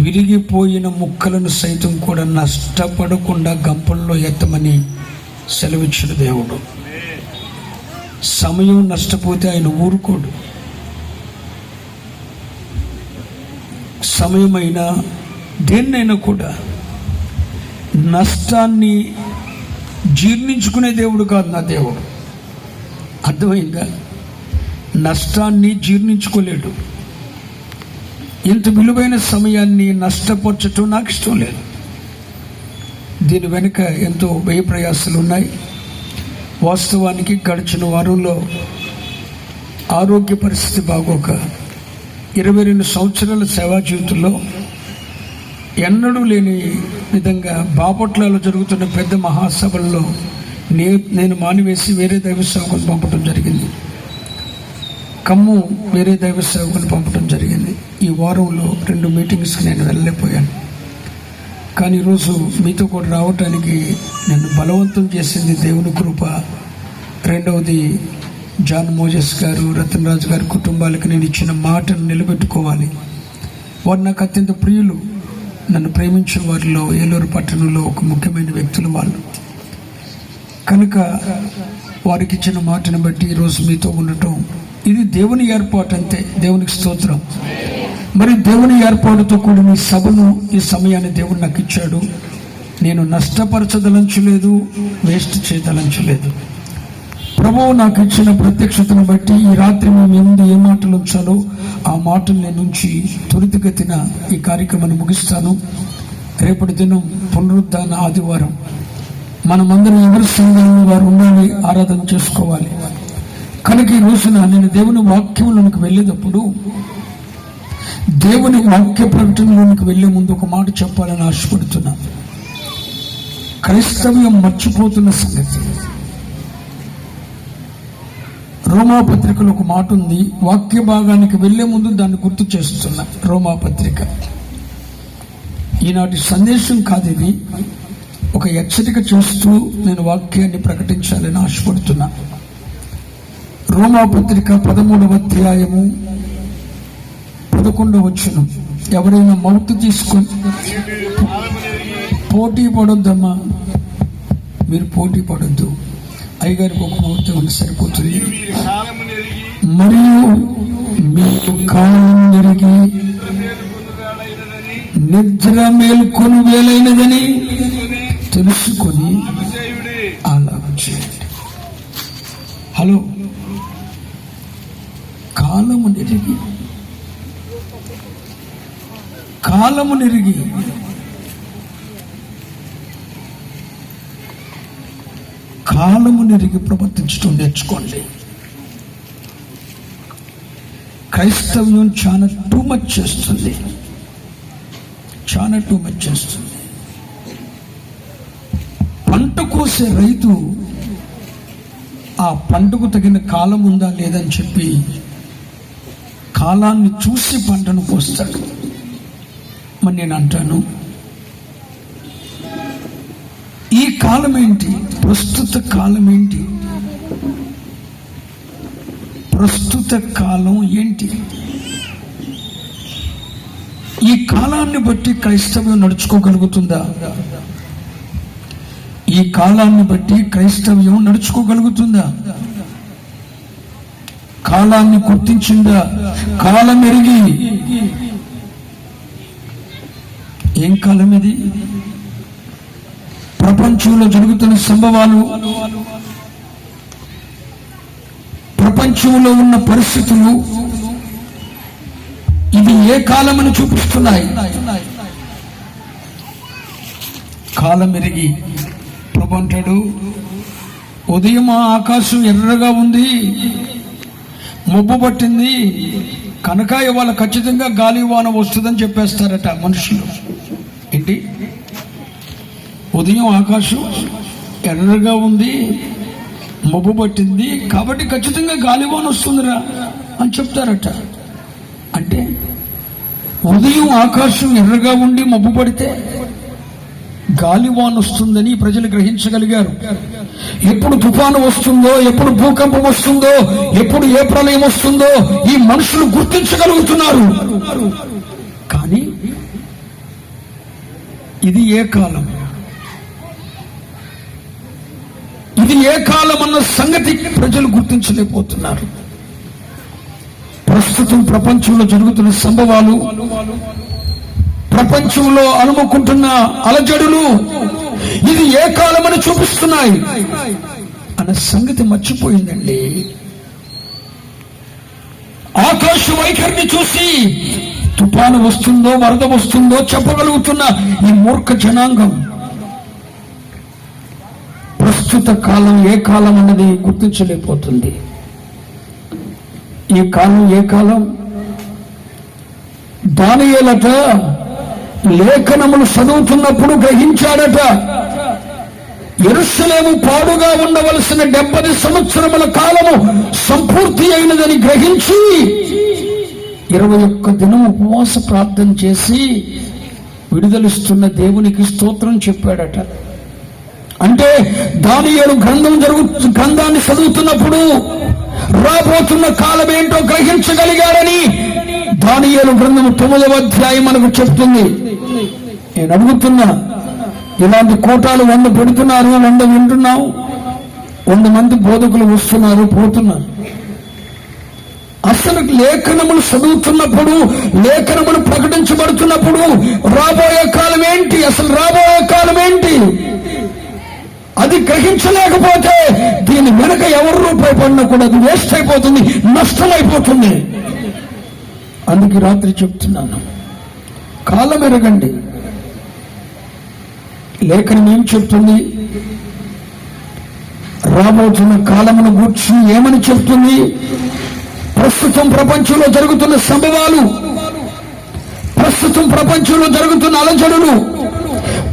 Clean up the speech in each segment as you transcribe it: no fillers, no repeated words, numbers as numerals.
విరిగిపోయిన ముక్కలను సైతం కూడా నష్టపడకుండా గంపల్లో ఎత్తమని సెలవిచ్చిన దేవుడు. సమయం నష్టపోతే ఆయన ఊరుకోడు. సమయమైనా దేన్నైనా కూడా నష్టాన్ని జీర్ణించుకునే దేవుడు కాదు నా దేవుడు. అర్థమైందా? నష్టాన్ని జీర్ణించుకోలేడు. ఇంత విలువైన సమయాన్ని నష్టపరచటం నాకు ఇష్టం లేదు. దీని వెనుక ఎంతో వ్యయ ప్రయాసాలు ఉన్నాయి. వాస్తవానికి గడిచిన వారంలో ఆరోగ్య పరిస్థితి బాగోక 22 సంవత్సరాల సేవా జీవితంలో ఎన్నడూ లేని విధంగా బాపట్లలో జరుగుతున్న పెద్ద మహాసభల్లో నేను మానివేసి వేరే దైవ సేవకుని పంపడం జరిగింది. ఖమ్మం వేరే దైవ సేవకుని పంపడం జరిగింది. ఈ వారంలో 2 మీటింగ్స్కి నేను వెళ్ళలేకపోయాను. కానీ ఈరోజు మీతో కూడా రావటానికి నన్ను బలవంతం చేసింది దేవుని కృప. రెండవది జాన్ మోజెస్ గారు, రతన్ రాజు గారి కుటుంబాలకు నేను ఇచ్చిన మాటను నిలబెట్టుకోవాలి. వారు నాకు అత్యంత ప్రియులు. నన్ను ప్రేమించిన వారిలో ఏలూరు పట్టణంలో ఒక ముఖ్యమైన వ్యక్తులు వాళ్ళు. కనుక వారికి ఇచ్చిన మాటను బట్టి ఈరోజు మీతో ఉండటం ఇది దేవుని ఏర్పాటు, అంతే. దేవునికి స్తోత్రం. మరి దేవుని ఏర్పాటుతో కూడిన ఈ సభను, ఈ సమయాన్ని దేవుడు నాకు ఇచ్చాడు. నేను నష్టపరచదలంచలేదు, వేస్ట్ చేయదలంచలేదు. ప్రభువు నాకు ఇచ్చిన ప్రత్యక్షతను బట్టి ఈ రాత్రి మేము ముందు ఏ మాటలు ఉంచాలో ఆ మాటలు నేను ఉంచి త్వరితగతిన ఈ కార్యక్రమాన్ని ముగిస్తాను. రేపటి దినం పునరుద్ధాన ఆదివారం. మనమందరం ఎవరి సంఘంలో వారు ఉండాలి, ఆరాధన చేసుకోవాలి. కనుక ఈ రోజున నేను దేవుని వాక్యంలోనికి వెళ్ళేటప్పుడు, దేవుని వాక్య ప్రకటనలోనికి వెళ్ళే ముందు ఒక మాట చెప్పాలని ఆశపడుతున్నా. క్రైస్తవ్యం మర్చిపోతున్న సంగతి. రోమాపత్రికలో ఒక మాట ఉంది. వాక్య భాగానికి వెళ్లే ముందు దాన్ని గుర్తు చేస్తున్నా. రోమాపత్రిక ఈనాటి సందేశం కాదు, ఇది ఒక హెచ్చరిక చేస్తూ నేను వాక్యాన్ని ప్రకటించాలని ఆశపడుతున్నా. రోమాపత్రిక 13వ అధ్యాయము 11వ వచనం. ఎవరైనా మౌత్ తీసుకొని పోటీ పడొద్దమ్మా, మీరు పోటీ పడొద్దు. అయ్యగారికి ఒక మౌత్ ఉంటే సరిపోతుంది. మరియు మీరు కాలం నెరిగి నిద్ర మేల్కొని వేలైనదని తెలుసుకొని అలా చేయండి. హలో, కాలము నెరిగి కాలము నెరిగి ప్రవర్తించడం నేర్చుకోండి. క్రైస్తవ్యం చాలా టూ మచ్ చేస్తుంది. పంట కోసే రైతు ఆ పంటకు తగిన కాలం ఉందా లేదని చెప్పి కాలాన్ని చూసి పంటను కోస్తాడు. మరి నేను అంటాను, ఈ కాలం ఏంటి? ప్రస్తుత కాలం ఏంటి? ప్రస్తుత కాలం ఏంటి? ఈ కాలాన్ని బట్టి క్రైస్తవ్యం నడుచుకోగలుగుతుందా? ఈ కాలాన్ని బట్టి క్రైస్తవ్యం నడుచుకోగలుగుతుందా? కాలాన్ని గుర్తించిందా? కాలం ఎరిగి. ఏం కాలం ఇది? ప్రపంచంలో జరుగుతున్న సంభవాలు, ప్రపంచంలో ఉన్న పరిస్థితులు ఇది ఏ కాలమని చూపిస్తున్నాయి. కాలం ఎరిగి ప్రభు అంటాడు, ఉదయం ఆకాశం ఎర్రగా ఉంది, మబ్బు పట్టింది కనుక ఇవాళ ఖచ్చితంగా గాలి వాన వస్తుందని చెప్పేస్తారట మనుషులు. ఏంటి? ఉదయం ఆకాశం ఎర్రగా ఉంది, మబ్బు పట్టింది కాబట్టి ఖచ్చితంగా గాలివాన వస్తుందిరా అని చెప్తారట. అంటే ఉదయం ఆకాశం ఎర్రగా ఉండి మబ్బు పడితే గాలివాన వస్తుందని ప్రజలు గ్రహించగలిగారు. ఎప్పుడు తుఫాను వస్తుందో, ఎప్పుడు భూకంపం వస్తుందో, ఎప్పుడు ఏ ప్రళయం వస్తుందో ఈ మనుషులు గుర్తించగలుగుతున్నారు. కానీ ఇది ఏ కాలం, ఇది ఏ కాలం అన్న సంగతి ప్రజలు గుర్తించలేకపోతున్నారు. ప్రస్తుతం ప్రపంచంలో జరుగుతున్న సంభవాలు, ప్రపంచంలో అనుముకుంటున్న అలజడులు ఇది ఏ కాలమని చూపిస్తున్నాయి అన్న సంగతి మర్చిపోయిందండి. ఆకాశ వైఖరిని చూసి తుఫాను వస్తుందో వరద వస్తుందో చెప్పగలుగుతున్న ఈ మూర్ఖ జనాంగం ప్రస్తుత కాలం ఏ కాలం అన్నది గుర్తించలేకపోతుంది. ఈ కాలం ఏ కాలం? దానియేలట లేఖనములు చదువుతున్నప్పుడు గ్రహించాడట. యెరూషలేము పాడుగా ఉండవలసిన 70 సంవత్సరముల కాలము సంపూర్తి అయినదని గ్రహించి 21 దినం ఉపవాస ప్రార్థన చేసి విడుదలిస్తున్న దేవునికి స్తోత్రం చెప్పాడట. అంటే దానియేలు గ్రంథాన్ని చదువుతున్నప్పుడు రాబోతున్న కాలం ఏంటో గ్రహించగలిగాడని దానియేలు గ్రంథము 9వ అధ్యాయం మనకు చెప్తుంది. నేను అడుగుతున్నా, ఇలాంటి కోటాలు 100 పెడుతున్నారు, 100 వింటున్నాం, 100 మంది బోధకులు వస్తున్నారు పోతున్నారు. అసలు లేఖనములు చదువుతున్నప్పుడు, లేఖనములు ప్రకటించబడుతున్నప్పుడు రాబోయే కాలం ఏంటి, అసలు రాబోయే కాలం ఏంటి అది గ్రహించలేకపోతే దీని వెనక ఎవరు రూపాయి పడినా కూడా అది వేస్ట్ అయిపోతుంది, నష్టమైపోతుంది. అందుకే రాత్రి చెప్తున్నాను, కాలం ఎరగండి. లేఖనం ఏం చెప్తుంది? రాబోతున్న కాలమును గూర్చి ఏమని చెప్తుంది? ప్రస్తుతం ప్రపంచంలో జరుగుతున్న సంభవాలు, ప్రస్తుతం ప్రపంచంలో జరుగుతున్న అలజడులు,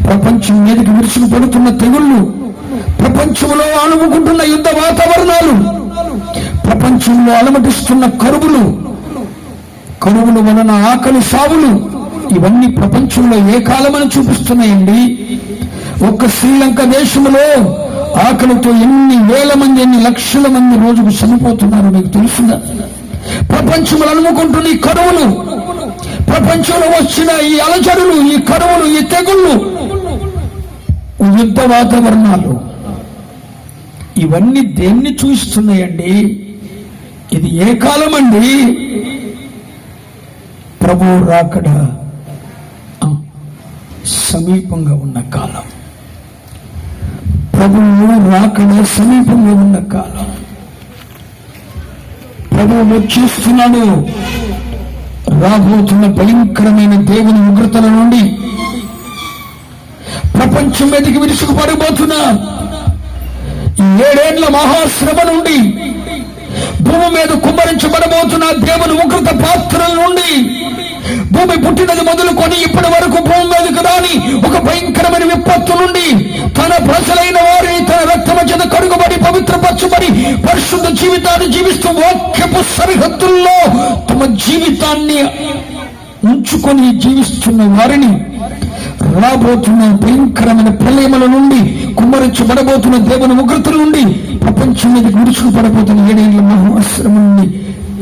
ప్రపంచం మీదకి విరుచుకు పడుతున్న తెగుళ్లు, ప్రపంచంలో అనుకుంటున్న యుద్ధ వాతావరణాలు, ప్రపంచంలో అలమటిస్తున్న కరువుల వలన ఆకలి సావులు, ఇవన్నీ ప్రపంచంలో ఏ కాలమని చూపిస్తున్నాయండి. ఒక్క శ్రీలంక దేశంలో ఆకలితో ఎన్ని వేల మంది, ఎన్ని లక్షల మంది రోజుకు చనిపోతున్నారు మీకు తెలుసుగా. ప్రపంచంలో అనుకుంటున్న ఈ కరువులు, ప్రపంచంలో వచ్చిన ఈ అలజడులు, ఈ కరువులు, ఈ తెగుళ్ళు, యుద్ధ వాతావరణాలు, ఇవన్నీ దేన్ని చూస్తున్నాయండి? ఇది ఏ కాలం అండి? ప్రభువు రాకడ సమీపంగా ఉన్న కాలం. ప్రభువు రాకడ సమీపంగా ఉన్న కాలం. ప్రభువు వచ్చేస్తున్నాడు. రాబోతున్న భయంకరమైన దేవుని ఉగ్రతల నుండి, ప్రపంచం మీదకి విరుచుకుపడిపోతున్న 7 ఏళ్ల మహాశ్రమ నుండి, భూమి మీద కుమ్మరించబడబోతున్న దేవుని ఉగ్రత పాత్రల నుండి, భూమి పుట్టినది మొదలుకొని ఇప్పటి వరకు భూమి మీదకు రాని ఒక భయంకరమైన విపత్తు నుండి తన ప్రజలైన వారిని తన రక్తమ చేత కడుగుబడి పవిత్రపరచబడి పరిశుద్ధ జీవితాన్ని జీవిస్తూ వాక్యపు సరిహద్దుల్లో తమ జీవితాన్ని ఉంచుకొని జీవిస్తున్న వారిని రాబోతున్న భయంకరమైన ప్రళయముల నుండి, కుమ్మరించబడబోతున్న దేవుని ఉగ్రతల నుండి, ప్రపంచం మీద విరుచుకుపడబోతున్న 7 ఏళ్ల మహాశ్రమ నుండి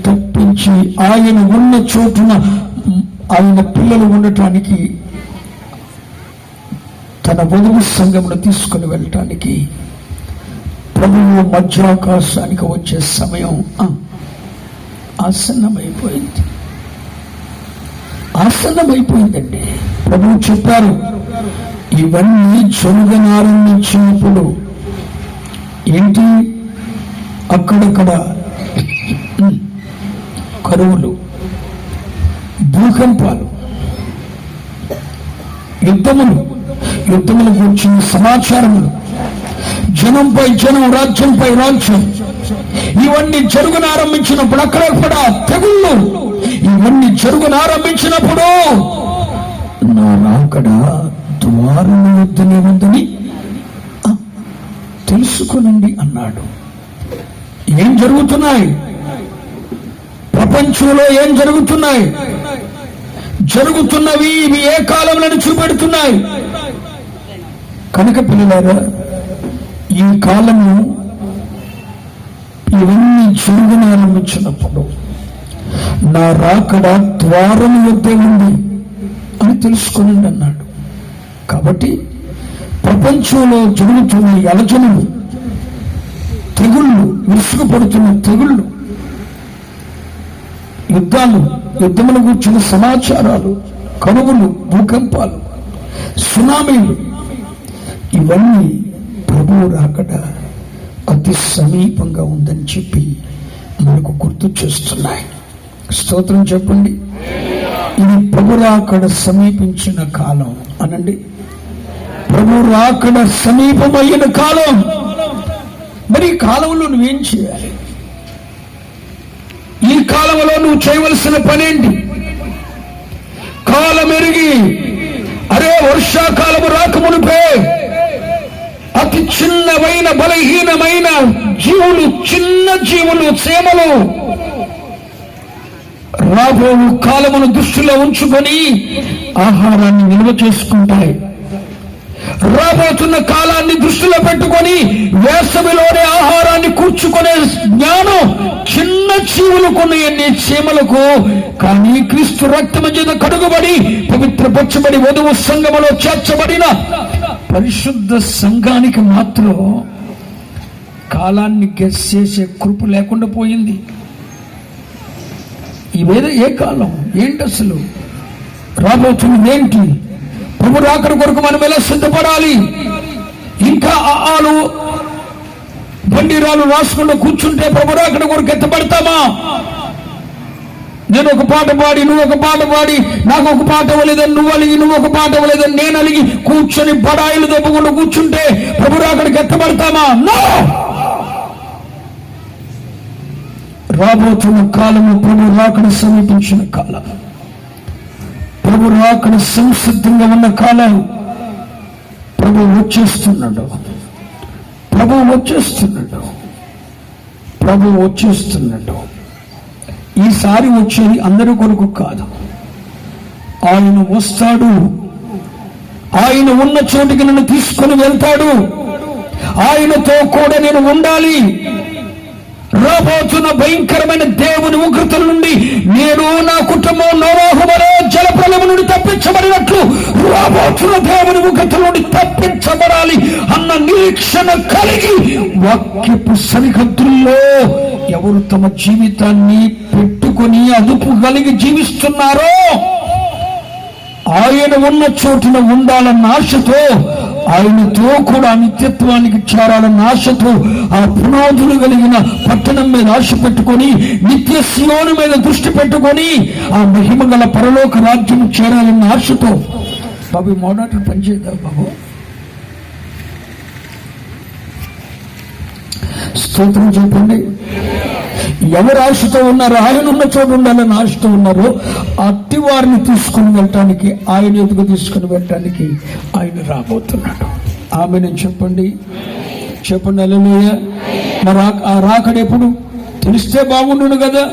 తప్పించి ఆయన ఉన్న చోటున ఆయన పిల్లలు ఉండటానికి, తన వధువు సంఘమును తీసుకుని వెళ్ళటానికి ప్రభువు మధ్యాకాశానికి వచ్చే సమయం ఆసన్నమైపోయిందండి. ప్రభువు చెప్పారు, ఇవన్నీ జరగనారంభించినప్పుడు ఏంటి? అక్కడక్కడ కరువులు, భూకంపాలు, యుద్ధములు గురించిన సమాచారములు, జనంపై జనం, రాజ్యంపై రాజ్యం, ఇవన్నీ జరుగునారంభించినప్పుడు, అక్కడక్కడ తెగుళ్ళు, ఇవన్నీ జరుగునారంభించినప్పుడు నా రాకడ ద్వారం యుద్ధమే ఉందని తెలుసుకునండి అన్నాడు. ఏం జరుగుతున్నాయి ప్రపంచంలో? ఏం జరుగుతున్నాయి? జరుగుతున్నవి ఇవి ఏ కాలంలో చూపెడుతున్నాయి? కనుక పిల్లలారా, ఈ కాలము ఇవన్నీ జరుగునారంభించినప్పుడు నా రాకడ ద్వారం యొద్దే ఉంది అని తెలుసుకునండి అన్నాడు. కాబట్టి ప్రపంచంలో జరుగుతున్న అలజడులు, తెగుళ్ళు, విసుగుపడుతున్న తెగుళ్ళు, యుద్ధముల గురించిన సమాచారాలు, కరువులు, భూకంపాలు, సునామీలు, ఇవన్నీ ప్రభువు రాకడ అతి సమీపంగా ఉందని చెప్పి మనకు గుర్తు చేస్తున్నాయి. స్తోత్రం చెప్పండి. ఇది ప్రభు రాకడ సమీపించిన కాలం అనండి. ప్రభు రాకడ సమీపమైన కాలం. మరి ఈ కాలంలో నువ్వేం చేయాలి? ఈ కాలంలో నువ్వు చేయవలసిన పనేంటి? కాలం ఎరిగి, అరే వర్షాకాలము రాకమునిపే అతి చిన్నమైన బలహీనమైన జీవులు, చిన్న జీవులు, చేమలు రాబో కాలమును దృష్టిలో ఉంచుకొని ఆహారాన్ని నిల్వ చేసుకుంటాయి. రాబోతున్న కాలాన్ని దృష్టిలో పెట్టుకొని వేసవిలోనే ఆహారాన్ని కూర్చుకునే జ్ఞానం చిన్న జీవులకు ఎన్ని చీమలకు. కానీ క్రీస్తు రక్తము చేత కడుగుబడి పవిత్రపరచబడి వధువు సంఘములో చేర్చబడిన పరిశుద్ధ సంఘానికి మాత్రం కాలాన్ని గెస్ చేసే కృప లేకుండా పోయింది. ఇవేదో ఏ కాలం ఏంటి? అసలు రాబోతున్నది ఏంటి? ప్రభు రాకడ కొరకు మనం ఎలా సిద్ధపడాలి? ఇంకా ఆలు బండిరాలు రాసుకుంటూ కూర్చుంటే ప్రభు రాకడ కొరకు ఎత్తపడతామా? నేను ఒక పాట పాడి, నువ్వు ఒక పాట పాడి, నాకు ఒక పాట ఇవ్వలేదని నువ్వు అలిగి, నువ్వు ఒక పాట ఇవ్వలేదని నేను అలిగి కూర్చొని బడాయిలు దెబ్బకుండా కూర్చుంటే ప్రభు రాకడికి ఎత్తపడతామా? రాబోతున్న కాలము ప్రభు రాకడ సమీపించిన కాలం, ప్రభు రాకడ సంసిద్ధంగా ఉన్న కాలం. ప్రభు వచ్చేస్తున్నాడు, ప్రభు వచ్చేస్తున్నాడు, ప్రభు వచ్చేస్తున్నాడు. ఈసారి వచ్చేది అందరి కొరకు కాదు. ఆయన వస్తాడు, ఆయన ఉన్న చోటికి నన్ను తీసుకొని వెళ్తాడు. ఆయనతో కూడా నేను ఉండాలి. రాబోతున్న భయంకరమైన దేవుని ఉగ్రతల నుండి నేను, నా కుటుంబం నోవాహు వలె జలప్రలయం నుండి తప్పించబడినట్లు రాబోతున్న దేవుని ఉగ్రతల నుండి తప్పించబడాలి అన్న నిరీక్షణ కలిగి వాక్యపు సరిహద్దుల్లో ఎవరు తమ జీవితాన్ని పెట్టుకొని అదుపు కలిగి జీవిస్తున్నారో, ఆయన ఉన్న చోటున ఉండాలన్న ఆశతో, ఆయనతో కూడా నిత్యత్వానికి చేరాలన్న ఆశతో, ఆ పునాదులు కలిగిన పట్టణం మీద ఆశ పెట్టుకొని, నిత్య సియోను మీద దృష్టి పెట్టుకొని, ఆ మహిమ గల పరలోక రాజ్యం చేరాలన్న ఆశతో. బాబు మోనాటర్ పనిచేద్దాం బాబు. స్తోత్రం చెప్పండి. ఎవరు ఆశతో ఉన్నారో, ఆయన ఉన్న చోటు ఉండాలని ఆశతో ఉన్నారో అట్టి వారిని తీసుకుని వెళ్ళటానికి, ఆయన ఎదుగు తీసుకుని వెళ్ళటానికి ఆయన రాబోతున్నాడు. ఆమెను చెప్పండి, చెప్పండి హల్లెలూయా. మరి ఆ రాకడ ఎప్పుడు? తెలిస్తే బాగుండును కదా,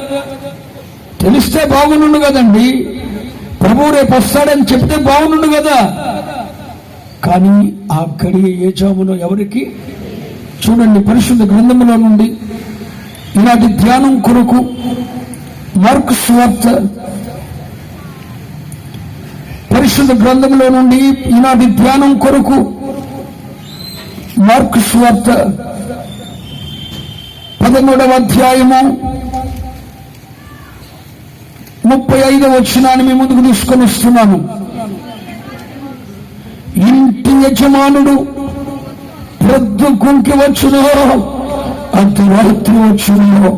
తెలిస్తే బాగుండును కదండి. ప్రభువు రేపు వస్తాడని చెప్తే బాగుండును కదా. కానీ ఆ గడియ ఏ జామునో ఎవరికి? చూడండి, పరిశుద్ధ గ్రంథములో నుండి ఈనాటి ధ్యానం కొరకు మార్కు సువార్త, పరిశుద్ధ గ్రంథంలో నుండి ఈనాటి ధ్యానం కొరకు మార్కు సువార్త 13వ అధ్యాయము 35వ వచనాన్ని మీ ముందుకు తీసుకొని వస్తున్నాను. ఇంటి యజమానుడు ప్రొద్దు కుంకి వచ్చునో, అర్ధరాత్రి వచ్చునో,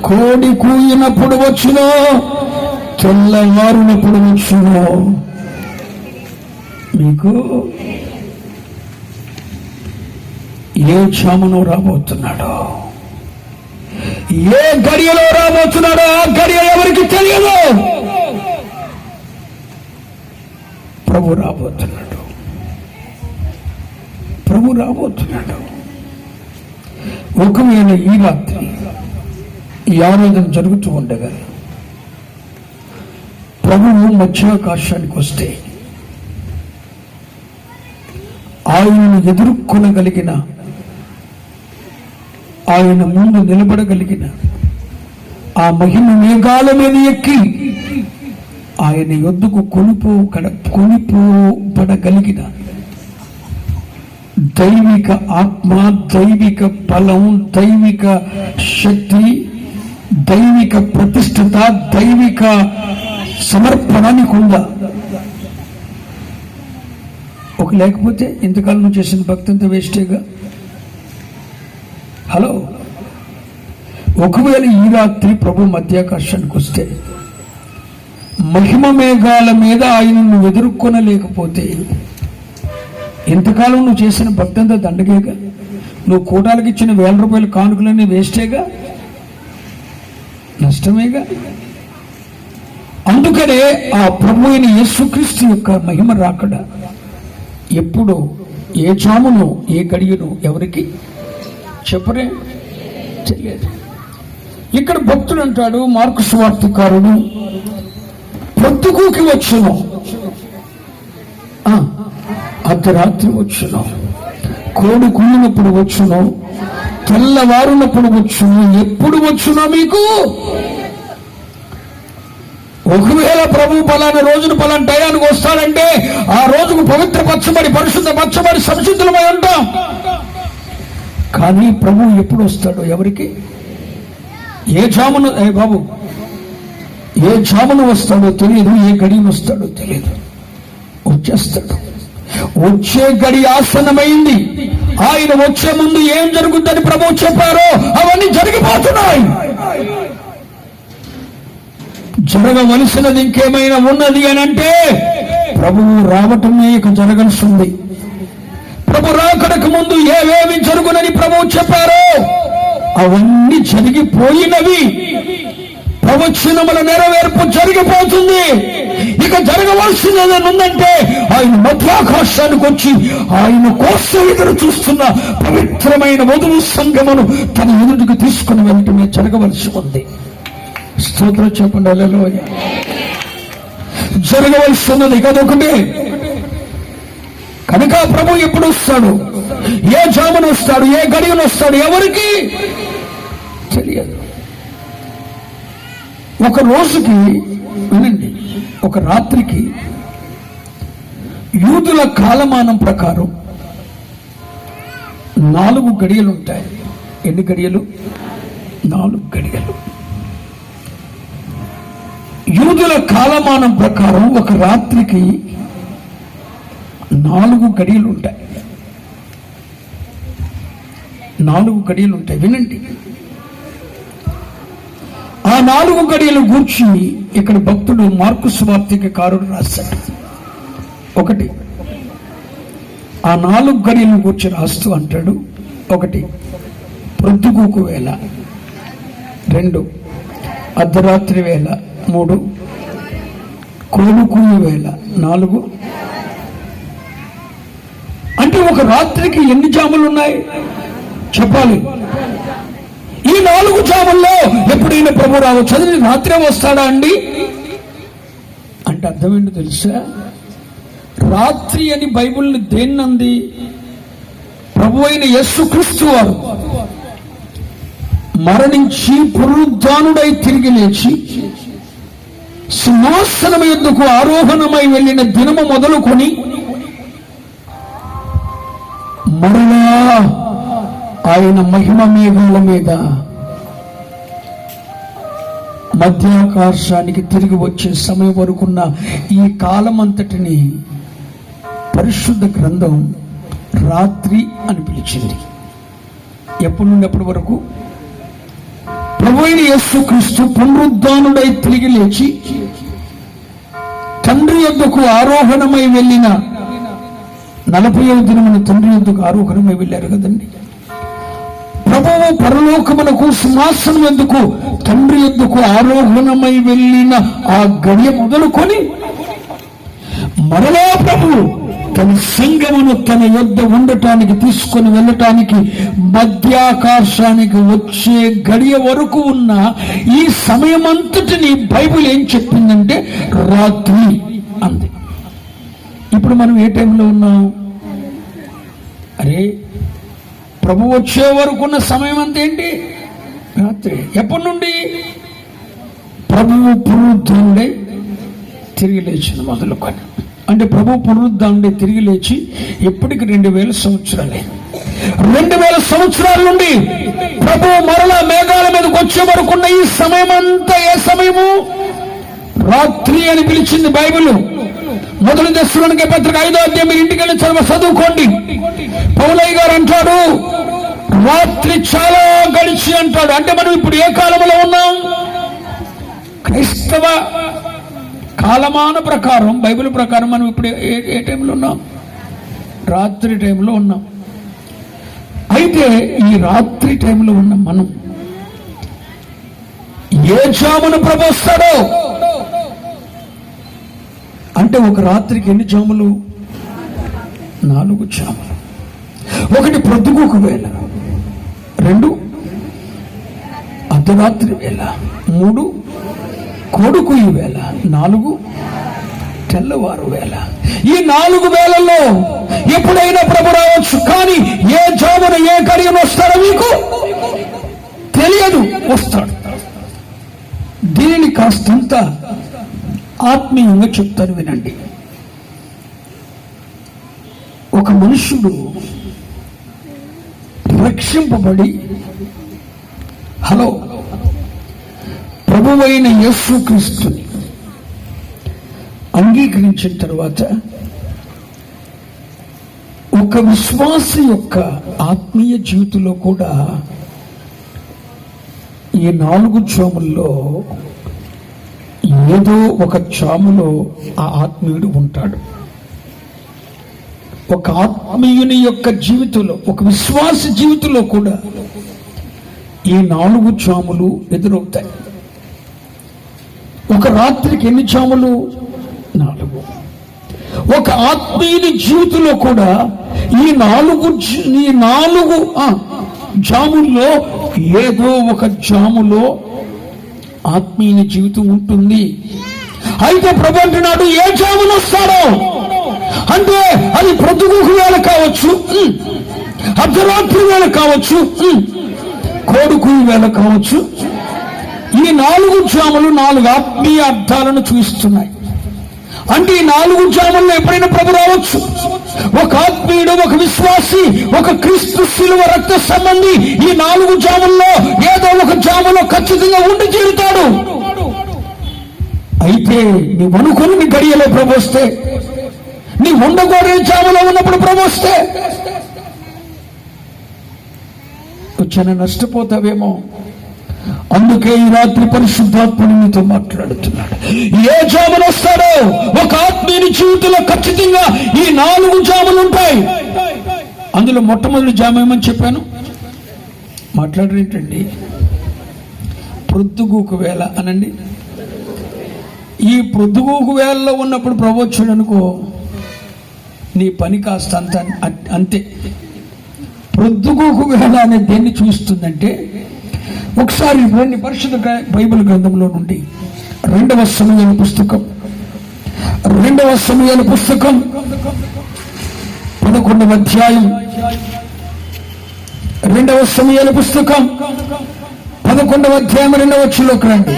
కోడి కూయినప్పుడు వచ్చునో, తెల్లవారినప్పుడు వచ్చునో, మీకు ఏ క్షామను రాబోతున్నాడో, ఏ గడియలో రాబోతున్నాడో ఆ గడియ ఎవరికి తెలియదు. ప్రభు రాబోతున్నాడు, ప్రభు రాబోతున్నాడు. ఒకవేళ ఈ రాత్రి ఈ ఆరాధన జరుగుతూ ఉండగా ప్రభువు మధ్యాకాశానికి వస్తే ఆయనను ఎదుర్కొనగలిగిన, ఆయన ముందు నిలబడగలిగిన, ఆ మహిమ మేఘాల మీద ఎక్కి ఆయన యొద్దకు కొనిపోబడగలిగిన దైవిక ఆత్మ, దైవిక బలం, దైవిక శక్తి, దైవిక ప్రతిష్ఠత, దైవిక సమర్పణ నీకుందా? ఒక లేకపోతే ఇంతకాలం నువ్వు చేసిన భక్తి అంతా వేస్టేగా. హలో, ఒకవేళ ఈ రాత్రి ప్రభు మధ్యాకాశానికి వస్తే మహిమ మేఘాల మీద ఆయనను ఎదుర్కొనలేకపోతే ఇంతకాలం నువ్వు చేసిన భక్తి అంతా దండగేగా. నువ్వు కూటాలకు ఇచ్చిన 1000 రూపాయల కానుకలన్నీ వేస్టేగా, నష్టమేగా. అందుకనే ఆ ప్రభు అయిన యేసుక్రీస్తు యొక్క మహిమ రాకడ ఎప్పుడు, ఏ జామును, ఏ గడియను ఎవరికి చెప్పరే తెలియదు. ఇక్కడ భక్తుడు అంటాడు, మార్కు సువార్తకారుడు, పొద్దుగూకి వచ్చును, అర్ధరాత్రి వచ్చును, కోడి కూలినప్పుడు వచ్చును, తెల్లవారునప్పుడు వచ్చును, ఎప్పుడు వచ్చునో మీకు. ఒకవేళ ప్రభు పలానా రోజును పలానా టయానికి వస్తాడంటే ఆ రోజుకు పవిత్రపరచబడి, పరిశుద్ధపరచబడి, సంసిద్ధులమై ఉంటాం. కానీ ప్రభు ఎప్పుడు వస్తాడో ఎవరికి, ఏ జామును, బాబు ఏ జామును వస్తాడో తెలియదు, ఏ గడియను వస్తాడో తెలియదు. వచ్చేస్తాడు. వచ్చే గడి ఆసన్నమైంది. ఆయన వచ్చే ముందు ఏం జరుగుతుందని ప్రభు చెప్పారో అవన్నీ జరిగిపోతున్నాయి. జరగవలసినది ఇంకేమైనా ఉన్నది అని అంటే ప్రభువు రావటమే ఇక జరగాల్సింది. ప్రభు రాకడకు ముందు ఏవేవి జరుగునని ప్రభువు చెప్పారో అవన్నీ జరిగిపోయినవి. ప్రవచనముల నెరవేర్పు జరిగిపోతుంది. ఇక జరగవలసినది ఉందంటే ఆయన మధ్యాకాశానికి వచ్చి ఆయన కోసం ఎదురు చూస్తున్న పవిత్రమైన వధువు సంఘమును తన ఎదుటికి తీసుకుని వెళ్ళటమే జరగవలసి ఉంది. స్తోత్రం చెప్పండి. హల్లెలూయా. జరగవలసి ఉన్నది కదొకటే. కనుక ప్రభు ఎప్పుడు వస్తాడు, ఏ జామున వస్తాడు, ఏ గడియను వస్తాడు ఎవరికి తెలియదు. ఒక రోజుకి వినండి, ఒక రాత్రికి యూదుల కాలమానం ప్రకారం 4 గడియలు ఉంటాయి. ఎన్ని గడియలు? 4 గడియలు. యూదుల కాలమానం ప్రకారం ఒక రాత్రికి 4 గడియలు ఉంటాయి. 4 గడియలు ఉంటాయి. వినండి, ఆ 4 గడియలు గూర్చి ఇక్కడ భక్తుడు మార్కు సువార్తికకారుడు రాశాడు. 1, ఆ 4 గడియలను గూర్చి రాస్తూ అంటాడు. 1, ప్రొద్దుగూకు వేళ. 2, అర్ధరాత్రి వేళ. 3, కోలుకూలు వేళ. 4, అంటే ఒక రాత్రికి ఎన్ని జాములు ఉన్నాయి చెప్పాలి. ఈ 4 జాముల్లో ఎప్పుడైనా ప్రభు రావచ్చు. అది రాత్రే వస్తాడా అండి అంటే అర్థం ఏంటో తెలుసా? రాత్రి అని బైబిల్ని దేన్నంది? ప్రభు అయిన యేసుక్రీస్తు వారు మరణించి పునరుద్ధానుడై తిరిగి లేచి సింహాసనం యుద్ధకు ఆరోహణమై వెళ్ళిన దినము మొదలుకొని మరలా ఆయన మహిమ మేఘాల మీద మధ్యాకాశానికి తిరిగి వచ్చే సమయం వరకున్న ఈ కాలం అంతటిని పరిశుద్ధ గ్రంథం రాత్రి అని పిలిచింది. ఎప్పటి నుండి ఎప్పటి వరకు? ప్రభువైన యేసుక్రీస్తు పునరుద్ధానుడై తిరిగి లేచి తండ్రి యొద్దకు ఆరోహణమై వెళ్ళిన 40వ దినమున తండ్రి యొద్దకు ఆరోహణమై వెళ్ళారు కదండి. ప్రభువు పరలోకమునకు సింహాసనం ఎందుకు తండ్రి యొద్దకు ఆరోహణమై వెళ్ళిన ఆ గడియ మొదలుకొని మరలా ప్రభువు తన సంఘమును తన యొద్ద ఉండటానికి తీసుకొని వెళ్ళటానికి మధ్యాకాశానికి వచ్చే గడియ వరకు ఉన్న ఈ సమయమంతటిని బైబిల్ ఏం చెప్పిందంటే రాత్రి అంది. ఇప్పుడు మనం ఏ టైంలో ఉన్నాం? అరే, ప్రభు వచ్చే వరకు ఉన్న సమయం అంతా ఏంటి? రాత్రి. ఎప్పటి నుండి? ప్రభువు పునరుద్ధరణై తిరిగి లేచిన మొదలుకొని. అంటే ప్రభు పునరుద్ధానుడే తిరిగి లేచి ఎప్పటికి 2000 సంవత్సరాలే. 2000 సంవత్సరాల నుండి ప్రభు మరలా మేఘాల మీదకి వచ్చే వరకున్న ఈ సమయం అంతా ఏ సమయము? రాత్రి అని పిలిచింది బైబిల్. మొదటి దశలోనికే పత్రిక 5వ అధ్యాయం మీరు ఇంటికి వెళ్ళి చదువుకోండి. పౌలయ్య గారు అంటాడు రాత్రి చాలా గడిచి అంటాడు. అంటే మనం ఇప్పుడు ఏ కాలంలో ఉన్నాం? క్రైస్తవ కాలమాన ప్రకారం, బైబిల్ ప్రకారం మనం ఇప్పుడు ఏ టైంలో ఉన్నాం? రాత్రి టైంలో ఉన్నాం. అయితే ఈ రాత్రి టైంలో ఉన్న మనం ఏ జామును ప్రభు వస్తాడో? అంటే ఒక రాత్రికి ఎన్ని జాములు? 4 జాములు. ఒకటి ప్రొద్దుగూకు వేళ, 2 అర్ధరాత్రి వేళ, 3 కొడుకు ఈ వేళ, 4 తెల్లవారు వేళ. ఈ 4 వేళల్లో ఎప్పుడైనా ప్రభు రావచ్చు. కానీ ఏ జామున ఏ గడియన వస్తాడో మీకు తెలియదు. వస్తాడు. దీనిని కాస్తంత ఆత్మీయంగా చెప్తాను వినండి. ఒక మనుషుడు రక్షింపబడి ప్రభువైన యేసుక్రీస్తుని అంగీకరించిన తర్వాత ఒక విశ్వాసి యొక్క ఆత్మీయ జీవితంలో కూడా ఈ 4 జాముల్లో ఏదో ఒక జాములో ఆ ఆత్మీయుడు ఉంటాడు. ఒక ఆత్మీయుని యొక్క జీవితంలో, ఒక విశ్వాస జీవితంలో కూడా ఈ 4 జాములు ఎదురవుతాయి. ఒక రాత్రికి ఎన్ని జాములు? 4. ఒక ఆత్మీయుని జీవితంలో కూడా ఈ 4 జాముల్లో ఏదో ఒక జాములో ఆత్మీయ జీవితం ఉంటుంది. అయితే ప్రభు అంటున్నాడు ఏ జాములు వస్తాడో? అంటే అది ప్రొద్దుగూకు వేళ కావచ్చు, అర్ధరాత్రి వేళ కావచ్చు, కోడుకు వేళ కావచ్చు. ఈ 4 జాములు 4 ఆత్మీయ అర్థాలను చూపిస్తున్నాయి. అంటే ఈ 4 జాముల్లో ఎప్పుడైనా ప్రభు రావచ్చు. ఒక ఆత్మీయుడు, ఒక విశ్వాసి, ఒక క్రీస్తు శిలువ రక్త సంబంధి ఈ 4 జాముల్లో ఏదో ఒక జాములో ఖచ్చితంగా ఉండి తీరుతాడు. అయితే నీవు అనుకుని నీ గడియలో ప్రభు వస్తే, నీ ఉండకూడని జాములో ఉన్నప్పుడు ప్రభు వస్తే చాలా నష్టపోతావేమో. అందుకే ఈ రాత్రి పరిశుద్ధాత్ముడు మీతో మాట్లాడుతున్నాడు. ఏ జాములు వస్తాడో? ఒక ఆత్మీయుని జీవితంలో ఖచ్చితంగా ఈ 4 జాములు ఉంటాయి. అందులో మొట్టమొదటి జాము ఏమని చెప్పాను? మాట్లాడరేంటండి? ప్రొద్దుగూకు వేళ అనండి. ఈ ప్రొద్దుగూకు వేళలో ఉన్నప్పుడు ప్రభు వచ్చాడు అనుకో, నీ పని కాస్త అంతే. ప్రొద్దుగూకు వేళ అనే దేన్ని చూస్తుందంటే, ఒకసారి రండి పరిశుద్ధ బైబిల్ గ్రంథంలో నుండి 2వ సమూయేలు పుస్తకం 11వ అధ్యాయం 2వ సమూయేలు పుస్తకం 11వ అధ్యాయం 2వ వచనంలోకి రండి.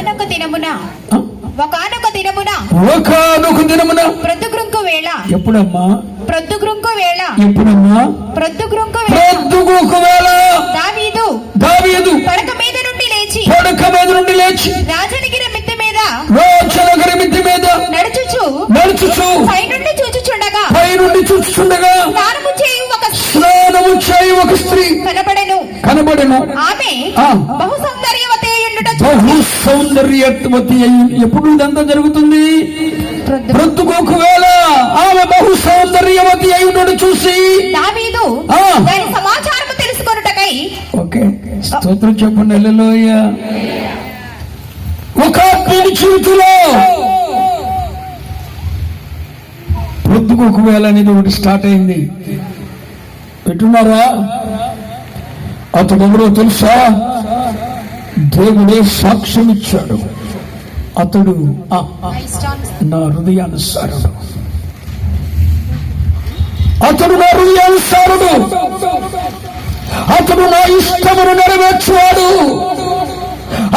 ఒకానొక దినమున ప్రొద్దుగుంకు వేళ. ఎప్పుడమ్మా? ప్రొద్దుగుంకు వేళ. ఎప్పుడమ్మా? ప్రొద్దుగుంకు వేళ. దావీదు పడక మీద నుండి లేచి రాజనగిరి మిద్దె మీద నడుచుచు పైనుండి చూచుచుండగా స్నానము చేయు ఒక స్త్రీ కనబడెను. ఆమె బహు సౌందర్యవతి ఎప్పుడు ఇదంతా జరుగుతుంది? ప్రొద్దుగూకు వేళ ఆమె బహు సౌందర్యవతి అయ్యుండడు చూసి దావీదు దాని సమాచారము తెలుసుకొనుటకై. ఓకే, స్తోత్రం చెప్పండి. హల్లెలూయా. ఒక ఆత్మీయ జీవితంలో ప్రొద్దుగూకు వేళ అనేది ఒకటి స్టార్ట్ అయింది. పెట్టున్నారా? అతడు ఎవరో తెలుసా? దేవుడే సాక్ష్యం ఇచ్చాడు. అతడు నా హృదయానుసారుడు. అతడు నా ఇష్టమును నెరవేర్చువాడు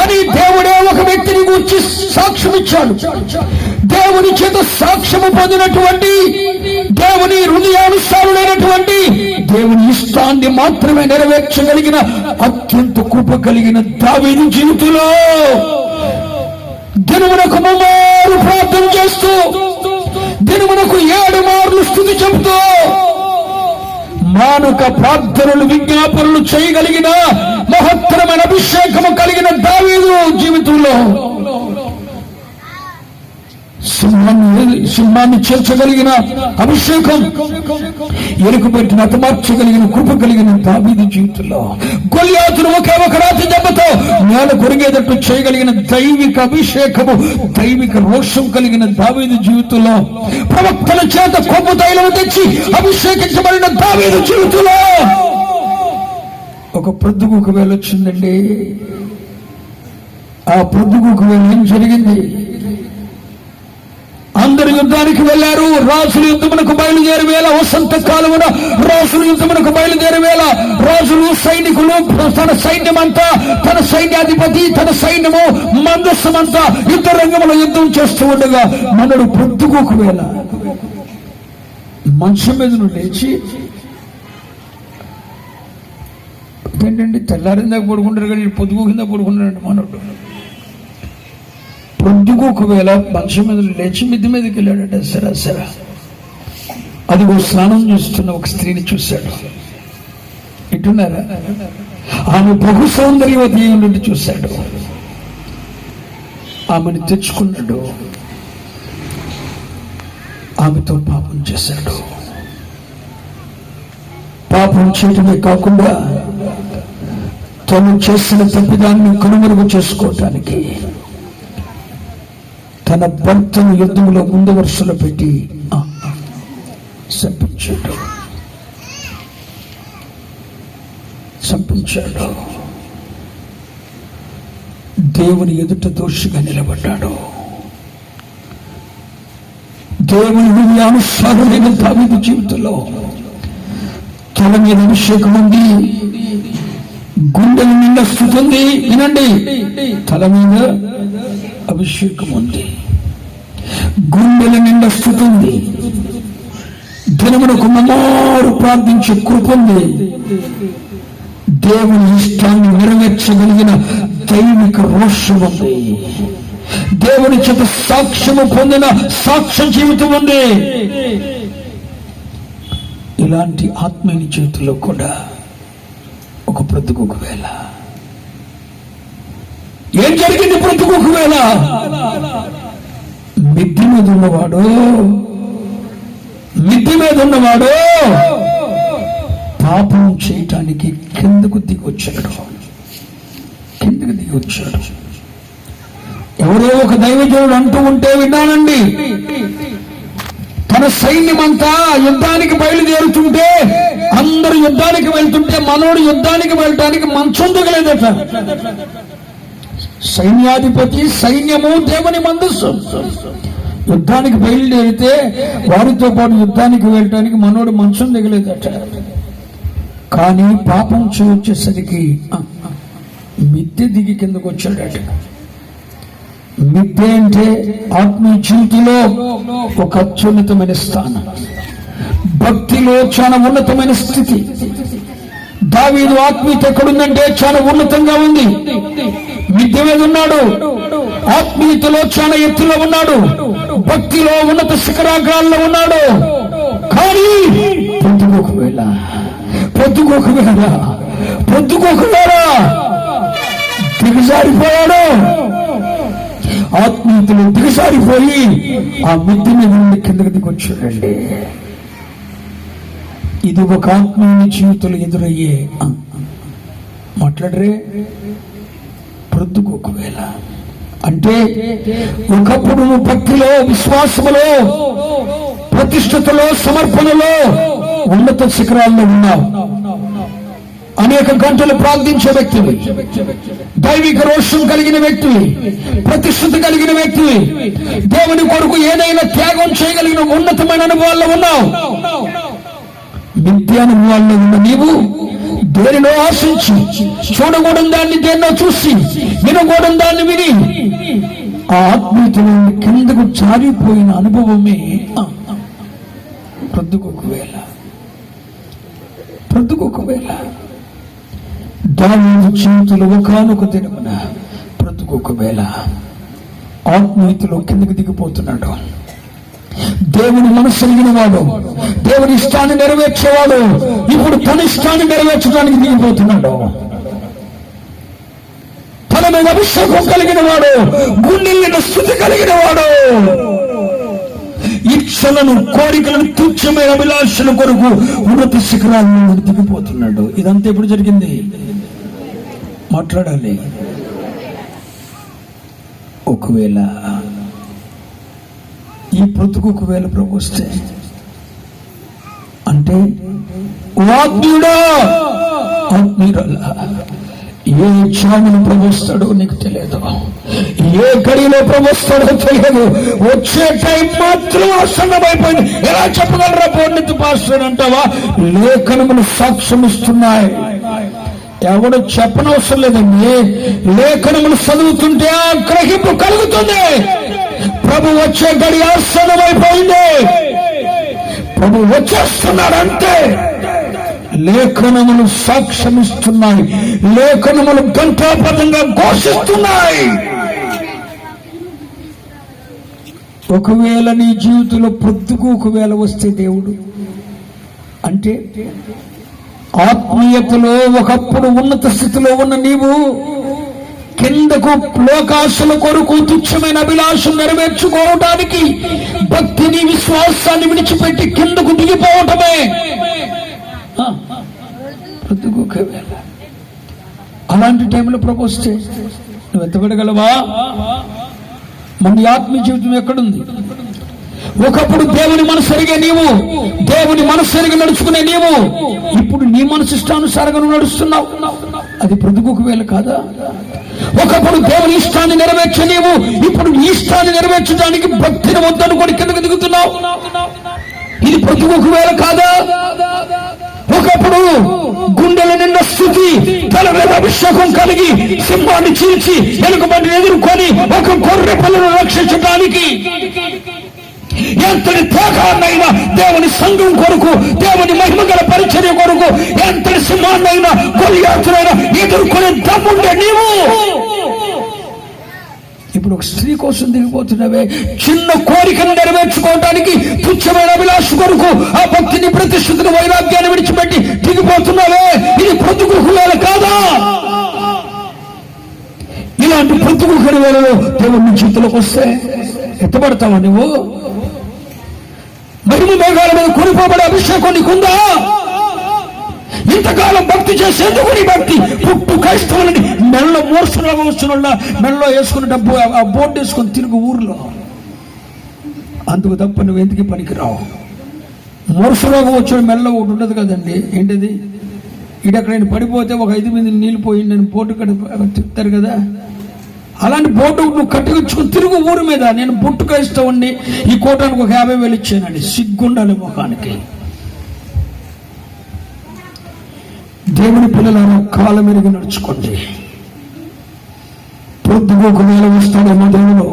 అని దేవుడే ఒక వ్యక్తిని గురించి సాక్ష్యం ఇచ్చాడు. దేవుని చేత సాక్ష్యము పొందినటువంటి, దేవుని హృదయానుసారులైనటువంటి, దేవుని ఇష్టాన్ని మాత్రమే నెరవేర్చగలిగిన అత్యంత కృప కలిగిన దావీదు జీవితంలో దినమునకు 3 మార్లు ప్రార్థన చేస్తూ, దినమునకు 7 మార్లు స్తుతి చెబుతూ, మానక ప్రార్థనలు విజ్ఞాపనలు చేయగలిగిన మహత్తరమైన అభిషేకము కలిగిన దావీదు జీవితంలో సింహాన్ని చేర్చగలిగిన అభిషేకం, ఎలుకబెట్టిన హతమార్చగలిగిన కృప కలిగిన దావీదు జీవితంలో గొల్యాతును ఒకే ఒక రాతి దెబ్బతో నేల కొరిగేటట్టు చేయగలిగిన దైవిక అభిషేకము, దైవిక రోషం కలిగిన దావీదు జీవితంలో ప్రవక్తల చేత కొమ్ము తైలం తెచ్చి అభిషేకించబడిన దావీదు జీవితంలో ఒక ప్రొద్దుగూకు వేళ వచ్చిందండి. ఆ ప్రొద్దుగూకు వేళ ఏం జరిగింది? అందరు యుద్ధానికి వెళ్లారు. రాజులు యుద్ధమునకు బయలుదేరి వేళ, వసంత కాలమున రాజులు యుద్ధమునకు బయలుదేరి వేళ, రాజులు సైనికులు తన సైన్యమంతా, తన సైన్యాధిపతి తన సైన్యము మందస్సమంతా యుద్ధ రంగంలో యుద్ధం చేస్తూ ఉండగా మనడు పొద్దుగోకు వేళ మంచం మీద లేచి, ఏంటండి తెల్లారిందాక పడుకుంటారు కానీ పొద్దుగోకిందా పడుకుంటాడు మనడు. పొద్దుగోకు వేళ మంచం మీద లేచి మిద్ది మీదకి వెళ్ళాడట. సరా అదిగో స్నానం చేస్తున్న ఒక స్త్రీని చూశాడు. ఇటున్నారా? ఆమె బహు సౌందర్యవతి నుండి చూశాడు. ఆమెను తెచ్చుకున్నాడు. ఆమెతో పాపం చేశాడు. పాపం చేయటమే కాకుండా తను చేసిన తప్పిదాన్ని కనుమరుగు చేసుకోవటానికి తన భర్తను యుద్ధంలో ముందు వరుసలో పెట్టి చంపించాడు. దేవుని ఎదుట దోషిగా నిలబడ్డాడు. దేవుని హృదయానుసారుడైన దావీదు జీవితంలో తల మీద అభిషేకం ఉంది, గుండెల నిండా స్తుతి ఉంది. వినండి, తల మీద అభిషేకం ఉంది, గుండెల నిండా స్తుతి ఉంది, దినమునకు 3 మార్లు ప్రార్థించే కృప ఉంది, దేవుని ఇష్టాన్ని నెరవేర్చగలిగిన దైవిక రోషం ఉంది, దేవుని చేత సాక్ష్యము పొందిన సాక్ష్య జీవితం ఉంది. ఇలాంటి ఆత్మీయ జీవితంలో కూడా ఒక బ్రతుకు వేళ ఏం జరిగింది? బ్రతుకు వేళ మిద్ది మీద ఉన్నవాడు పాపం చేయటానికి కిందకు దిగొచ్చాడు. ఎవరో ఒక దైవజనుడు అంటూ ఉంటే విన్నానండి, తన సైన్యమంతా యుద్ధానికి బయలుదేరుతుంటే, అందరూ యుద్ధానికి వెళ్తుంటే మనోడు యుద్ధానికి వెళ్ళటానికి మంచం దిగలేదట. సైన్యాధిపతి, సైన్యము, దేవుని మందస్సు యుద్ధానికి బయలుదేరితే వారితో పాటు యుద్ధానికి వెళ్ళటానికి మనోడు మంచం దిగలేదట. కానీ పాపం వచ్చేసరికి మిద్దె దిగి కిందకు వచ్చాడట. మిద్దె అంటే ఆత్మీయ జీవితంలో ఒక అత్యున్నతమైన స్థానం, భక్తిలో చాలా ఉన్నతమైన స్థితి. దావీదు ఆత్మీయత ఎక్కడుందంటే చాలా ఉన్నతంగా ఉంది. మిద్దె మీద ఉన్నాడు, ఆత్మీయతలో చాలా ఎత్తులో ఉన్నాడు, భక్తిలో ఉన్నత శిఖరాగ్రాల్లో ఉన్నాడు. కానీ పొద్దుకోక వేళ దిగజారిపోయాడు. ఆత్మీయతలో దిగజారిపోయి ఆ మిద్దె మీద నుండి కిందకి దిగొచ్చాడండి. ఇది ఒక ఆత్మీయ జీవితంలో ఎదురయ్యే మాట్లాడరే ప్రొద్దుకోక వేళ. అంటే ఒకప్పుడు నువ్వు భక్తిలో, విశ్వాసములో, ప్రతిష్టతలో, సమర్పణలో ఉన్నత శిఖరాల్లో ఉన్నావు. అనేక గంటలు ప్రార్థించే వ్యక్తివి, దైవిక రోషం కలిగిన వ్యక్తివి, ప్రతిష్ఠత కలిగిన వ్యక్తివి, దేవుని కొరకు ఏదైనా త్యాగం చేయగలిగిన ఉన్నతమైన అనుభవాల్లో ఉన్నావు. మిథ్య అనుభవాల్లో ఉన్న నీవు దేనిలో ఆశించి, చూడకూడని దాన్ని దేన్నో చూసి, వినకూడని దాన్ని విని ఆ ఆత్మీయతలో కిందకు జారిపోయిన అనుభవమే ప్రొద్దుకొకవేళ దావీదు జీవితంలో ఒకానొక దినమున ప్రొద్దుకొకవేళ ఆత్మీయతలో కిందకు దిగిపోతున్నాడు. దేవుని మనసు కలిగిన వాడు, దేవుని ఇష్టాన్ని నెరవేర్చేవాడు ఇప్పుడు తన ఇష్టాన్ని నెరవేర్చడానికి దిగిపోతున్నాడు. తన మీద అభిషేకం కలిగిన వాడు, గుండెల్ని స్థుతి కలిగిన వాడు, ఇచ్చలను కోరికలను తుచ్చమైన అభిలాషల కొరకు ఉన్నత శిఖరాలను దిగిపోతున్నాడు. ఇదంతా ఎప్పుడు జరిగింది? మాట్లాడాలి. ఒకవేళ ఈ బ్రతుకు ఒకవేళ ప్రభు వస్తే అంటే ఆత్మీయుడా ఏ క్షణంలో ప్రభు వస్తాడో నీకు తెలియదు, ఏ గడిలో ప్రభు వస్తాడో తెలియదు. వచ్చే టైం మాత్రం ఆసన్నమైపోయింది. ఎలా చెప్పగలరా పోండిత్ పాస్టర్ అంటావా? లేఖనములు సాక్ష్యం ఇస్తున్నాయి. ఎవడు చెప్పనవసరం లేదండి. లేఖనములు చదువుతుంటే ఆ గ్రహింపు కలుగుతుంది. ప్రభు వచ్చే గడి ఆసన్నమైపోయింది. ప్రభు వచ్చేస్తున్నాడంటే లేఖనములు సాక్ష్యమిస్తున్నాయి, లేఖనములు గంటాపదంగా ఘోషిస్తున్నాయి. ఒకవేళ నీ జీవితంలో పొద్దుకు ఒకవేళ వస్తే దేవుడు అంటే ఆత్మీయతలో ఒకప్పుడు ఉన్నత స్థితిలో ఉన్న నీవు కిందకు లోకాశల కొరకు తుచ్చమైన అభిలాషం నెరవేర్చుకోవటానికి భక్తిని విశ్వాసాన్ని విడిచిపెట్టి కిందకు దిగిపోవటమే. అలాంటి టైంలో ప్రభు వస్తే నువ్వు ఎత్తబడగలవా? మన ఆత్మీయ జీవితం ఎక్కడుంది? ఒకప్పుడు దేవుని మనసు ఎరిగే నీవు, దేవుని మనసు ఎరిగి నడుచుకునే నీవు ఇప్పుడు నీ మనసు ఇష్టానుసారంగా నువ్వు నడుస్తున్నావు. అది బ్రతుకు వేళ కాదా? ఒకప్పుడు దేవుని ఇష్టాన్ని నెరవేర్చే నీవు ఇప్పుడు నీ ఇష్టాన్ని నెరవేర్చడానికి భక్తిని వద్దనుకొని కిందకు దిగుతున్నావు. ఇది బ్రతుకు వేళ కాదా? ఒకప్పుడు గుండెల నిండా స్థుతి, తల మీద అభిషేకం కలిగి సింహాన్ని చీల్చి వెనుకబడిని ఎదుర్కొని ఒక గొర్రె పిల్లను రక్షించడానికి ఎంతటి త్యాగాన్నైనా దేవుని సంఘం కొరకు, దేవుని మహిమగల పరిచర్య కొరకు ఎంతటి సింహాన్నైనా గొలియాతునైనా ఎదుర్కొనే దమ్ముండే నీవు ఇప్పుడు ఒక స్త్రీ కోసం దిగిపోతున్నవే. చిన్న కోరికను నెరవేర్చుకోవడానికి తుచ్చమైన అభిలాష కొరకు ఆ భక్తిని, ప్రతిష్ఠితుల వైరాగ్యాన్ని విడిచిపెట్టి దిగిపోతున్నావే. ఇది బ్రతుకు వేళ కాదా? ఇలాంటి బ్రతుకు వేళలో దేవుని చేతులకు వస్తే ఎత్తబడతావా నువ్వు? మహిమ మేఘాల మీద కొనిపోబడే అభిషేకం నీకుందా? ఇంతకాలం భక్తి చేసేందుకు నీ భక్తి పుట్టు క్రైస్తవులని మెడలో మోర్చులాగా వస్తున్న మెడలో వేసుకుని డబ్బు ఆ బోర్డు వేసుకొని తిరుగు ఊర్లో. అందుకు తప్ప నువ్వు ఎందుకు పనికిరావు. మోర్చులాగా వచ్చే మెడలో ఒకటి ఉండదు కదండి. ఏంటిది? ఇడెక్కడైనా పడిపోతే ఒక 5 మంది నీళ్ళు పోయింది నేను బోర్డు తిప్పుతారు కదా, అలాంటి బోర్డు నువ్వు కట్టుకొచ్చుకుని తిరుగు ఊరి మీద. నేను పుట్టు క్రైస్తవుని ఈ కోటానికి ఒక 50,000 ఇచ్చానండి. సిగ్గుండాలి ముఖానికి. దేవుని పిల్లలను కాలం ఎరిగి నడుచుకోండి. పొద్దుకు ఒకవేళ వస్తాడేమో దేవుడు.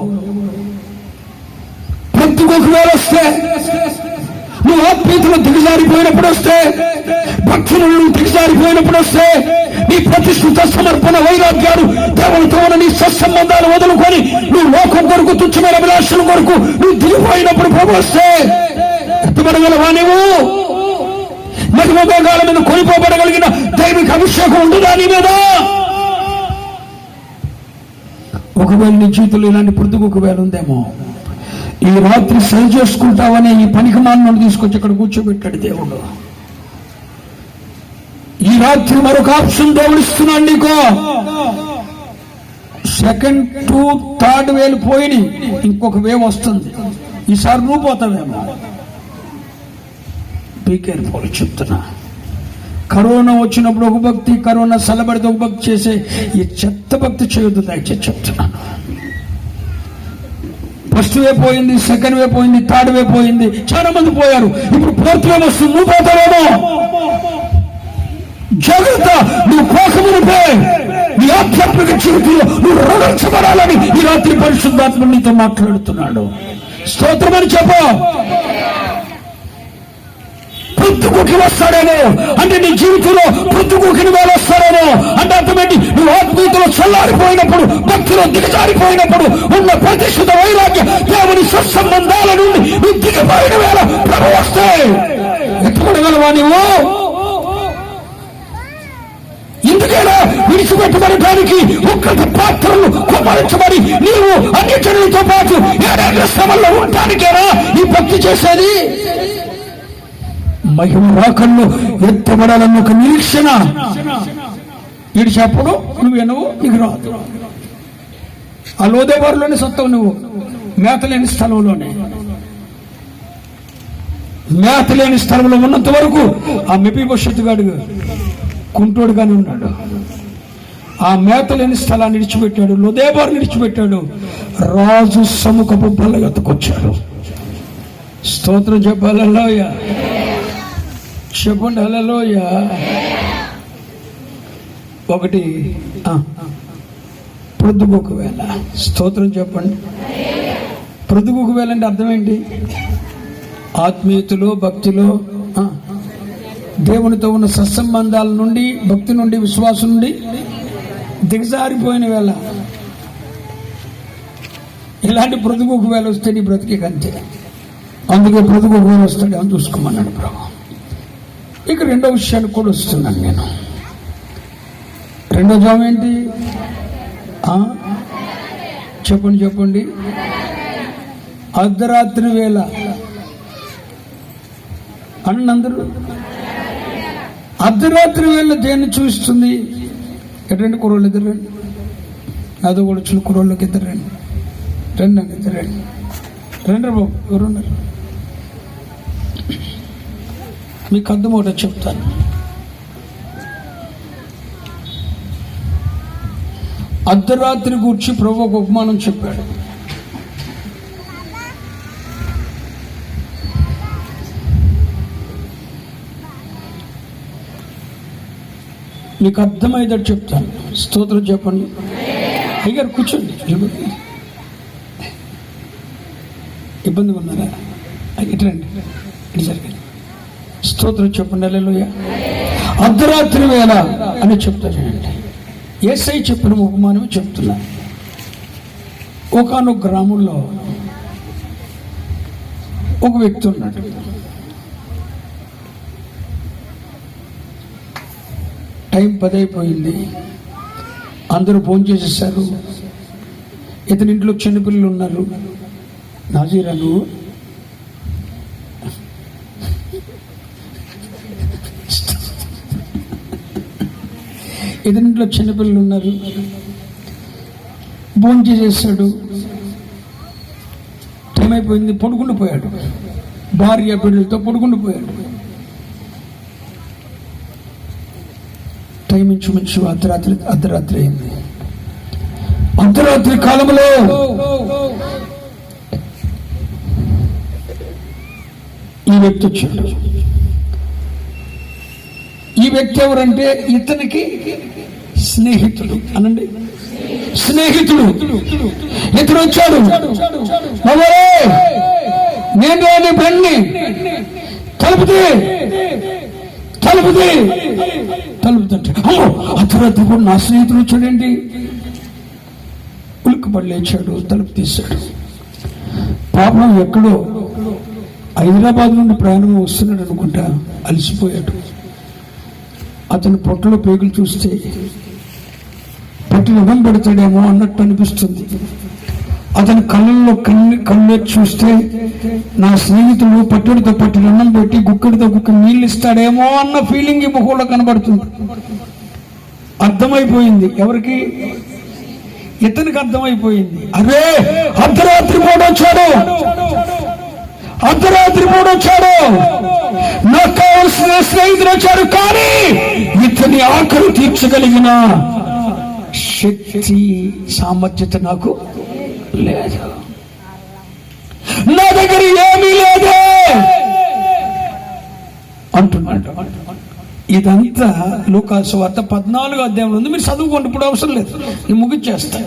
పొద్దుకు ఒకవేళ వస్తే నువ్వు ఆత్మీయతలో దిగజారిపోయినప్పుడు వస్తే, భక్తులు దిగజారిపోయినప్పుడు వస్తే, నీ ప్రతిష్ఠిత సమర్పణ వైరాగ్యాలు దేవునితో నీ సత్సంబంధాలు వదులుకొని నువ్వు లోకం కొరకు, తుచ్చమైన అభిలాషల కొరకు నువ్వు దిగిపోయినప్పుడు ప్రభు వస్తే ఎత్తబడగలవా? నీవు మహిమ మేఘాల మీద కొనిపోబడగలిగిన దైవిక అభిషేకం ఉంటుందా నీ మీద? ఒకవేళ నీ జీవితంలో ఇలాంటి పొద్దుకు ఒకవేళ ఉందేమో, ఈ రాత్రి సరి చేసుకుంటావనే ఈ పనికి మాలను తీసుకొచ్చి అక్కడ కూర్చోబెట్టాడు దేవుడు. ఈ రాత్రి మరొక ఆప్షన్ దేవుడు ఇస్తున్నాడు నీకు. 2nd to 3rd వేలు పోయి ఇంకొక వేవ్ వస్తుంది. ఈసారి నువ్వు పోతావేమో. బీ కేర్ఫుల్ చెప్తున్నా. కరోనా వచ్చినప్పుడు ఒక భక్తి, కరోనా సలబడితే ఒక భక్తి చేసే ఈ చెత్త భక్తి చేయొద్దు దయచేసి చెప్తున్నాను. 1st వే పోయింది, 2nd వే పోయింది, 3rd వే పోయింది, చాలా మంది పోయారు. ఇప్పుడు 4th వే వస్తుంది, నువ్వు పోతావేమో. జాగ్రత్త. నువ్వు పోకమునిపే నీ ఆధ్యాత్మిక జీవితంలో నువ్వు రక్షించబడాలని ఈ రాత్రి పరిశుద్ధాత్మ నీతో మాట్లాడుతున్నాడు. స్తోత్రమని చెప్పు. పొద్దుగుకి వస్తాడేమో అంటే నీ జీవితంలో పొద్దుగుకిని వేళ వస్తాడేమో అంటే అర్థమేంటి, నువ్వు ఆత్మీయతలో చల్లారిపోయినప్పుడు, భక్తిలో దిగజారిపోయినప్పుడు ఉన్న ప్రతిష్ఠిత వైరాగ్య దేవుని సత్సంబంధాల నుండి నువ్వు దిగిపోయిన వేళ ప్రభు వస్తే ఎత్తుపడగలవా నువ్వు? ఎందుకైనా విడిచిపెట్టబడటానికి ఒక్క పాత్రలు కుమరించబడి నీవు అన్ని జనులతో పాటు ఏడేళ్ల శ్రమల్లో ఉండటానికేనా ఈ భక్తి చేసేది? మహిమ రాకల్లో ఎత్తబడాలన్న ఒక నిరీక్షణ విడిచేప్పుడు నువ్వు వినవు, నీకు రాదు. ఆ లోదేవారిలోనే సత్తావు నువ్వు, మేతలేని స్థలంలోనే. మేతలేని స్థలంలో ఉన్నంత వరకు ఆ మెఫీబోషెతు గాడు కుంటోడుగానే ఉన్నాడు. ఆ మేతలేని స్థలాన్ని విడిచిపెట్టాడు, లోదేవారిని విడిచిపెట్టాడు, రాజు సముఖపు బల్ల ఎత్తుకొచ్చాడు. స్తోత్రం చెప్పాలలోయ, చెప్పండి హల్లెలూయ. ఒకటి ప్రొద్దుగోక వేళ. స్తోత్రం చెప్పండి. ప్రొద్దుగోక వేళ అంటే అర్థం ఏంటి? ఆత్మీయతలో, భక్తిలో, దేవునితో ఉన్న సత్సంబంధాల నుండి, భక్తి నుండి, విశ్వాసం నుండి దిగజారిపోయిన వేళ. ఇలాంటి ప్రొద్దుగోక వేళ వస్తే నీ బ్రతికే అంతే. అందుకే ప్రొద్దుగోక వేళ వస్తాడు అని చూసుకోమన్నాడు ప్రభు. ఇక రెండో విషయానికి కూడా వస్తున్నాను నేను. రెండో జాము ఏంటి? చెప్పండి చెప్పండి. అర్ధరాత్రి వేళ అన్న అందరూ. అర్ధరాత్రి వేళ దేన్ని చూస్తుంది? ఎటువంటి కుర్రోళ్ళు ఇద్దరు రండి, నాతో కూడా వచ్చిన కుర్రోళ్ళకి ఇద్దరు రండి, రండి నాకు ఇద్దరు రండి, రండి బాబు. ఎవరున్నారు? మీకు అర్థమవుతా చెప్తాను. అర్ధరాత్రి కూర్చి ప్రభు ఒక ఉపమానం చెప్పాడు. మీకు అర్థమయ్యేటట్టు చెప్తాను. స్తోత్రం చెప్పండి. అయ్యారు కూర్చోండి. ఇబ్బందిగా ఉన్నారా? ఇటు రండి, ఇటు జరిగింది. స్తోత్రం చెప్పండి. హల్లెలూయా. అర్ధరాత్రి వేళ అని చెప్తానండి. యేసయ్య చెప్పిన ఉపమానమే చెప్తున్నా. ఒకానొక గ్రామంలో ఒక వ్యక్తి ఉన్నాడు. టైం 10 అయిపోయింది. అందరూ భోజనం చేసేసారు. ఇతని ఇంట్లో చిన్నపిల్లలు ఉన్నారు. నాజీరా నువ్వు ఇతని ఇంట్లో చిన్నపిల్లలు ఉన్నారు. భోజనం చేసేసాడు. టైం అయిపోయింది. పడుకుంటూ పోయాడు. భార్య బిడ్డలతో పడుకుంటూ పోయాడు. టైం ఇంచుమించు అర్ధరాత్రి అయింది. అర్ధరాత్రి కాలంలో ఈ వ్యక్తి వచ్చాడు. ఈ వ్యక్తి ఎవరంటే ఇతనికి స్నేహితుడు. అనండి, స్నేహితుడు. ఇతను వచ్చాడు. నేను రాని బండి తలుపుతే అర్ధరాత్రి కూడా నా స్నేహితుడు వచ్చాడండి. ఉలిక్కిపడి లేచాడు, తలుపు తీశాడు. పాపం ఎక్కడో హైదరాబాద్ నుండి ప్రయాణం వస్తున్నాడు అనుకుంటా. అలసిపోయాడు. అతని పొట్టలో పేగులు చూస్తే పట్టిన అన్నం పెడతాడేమో అన్నట్టు అనిపిస్తుంది. అతని కళ్ళల్లో కళ్ళు చూస్తే నా స్నేహితుడు పట్టుడితో పట్టిన అన్నం పెట్టి గుక్కడితో గుక్క నీళ్ళు ఇస్తాడేమో అన్న ఫీలింగ్ ఈ ముఖంలో కనబడుతుంది. అర్థమైపోయింది. ఎవరికి? ఇతనికి అర్థమైపోయింది. అదే అర్ధరాత్రి పూట వచ్చాడు. నాకు కావలసిన స్నేహితులు వచ్చారు, కానీ ఇతని ఆకలి తీర్చగలిగిన శక్తి సామర్థ్యత నాకు లేదు. నా దగ్గర ఏమీ లేదే అంటున్నాడు. ఇదంతా లూకాసు వార్త 14వ అధ్యాయంలో ఉంది. మీరు చదువుకోండి, ఇప్పుడు అవసరం లేదు, నేను ముగిచ్చేస్తా.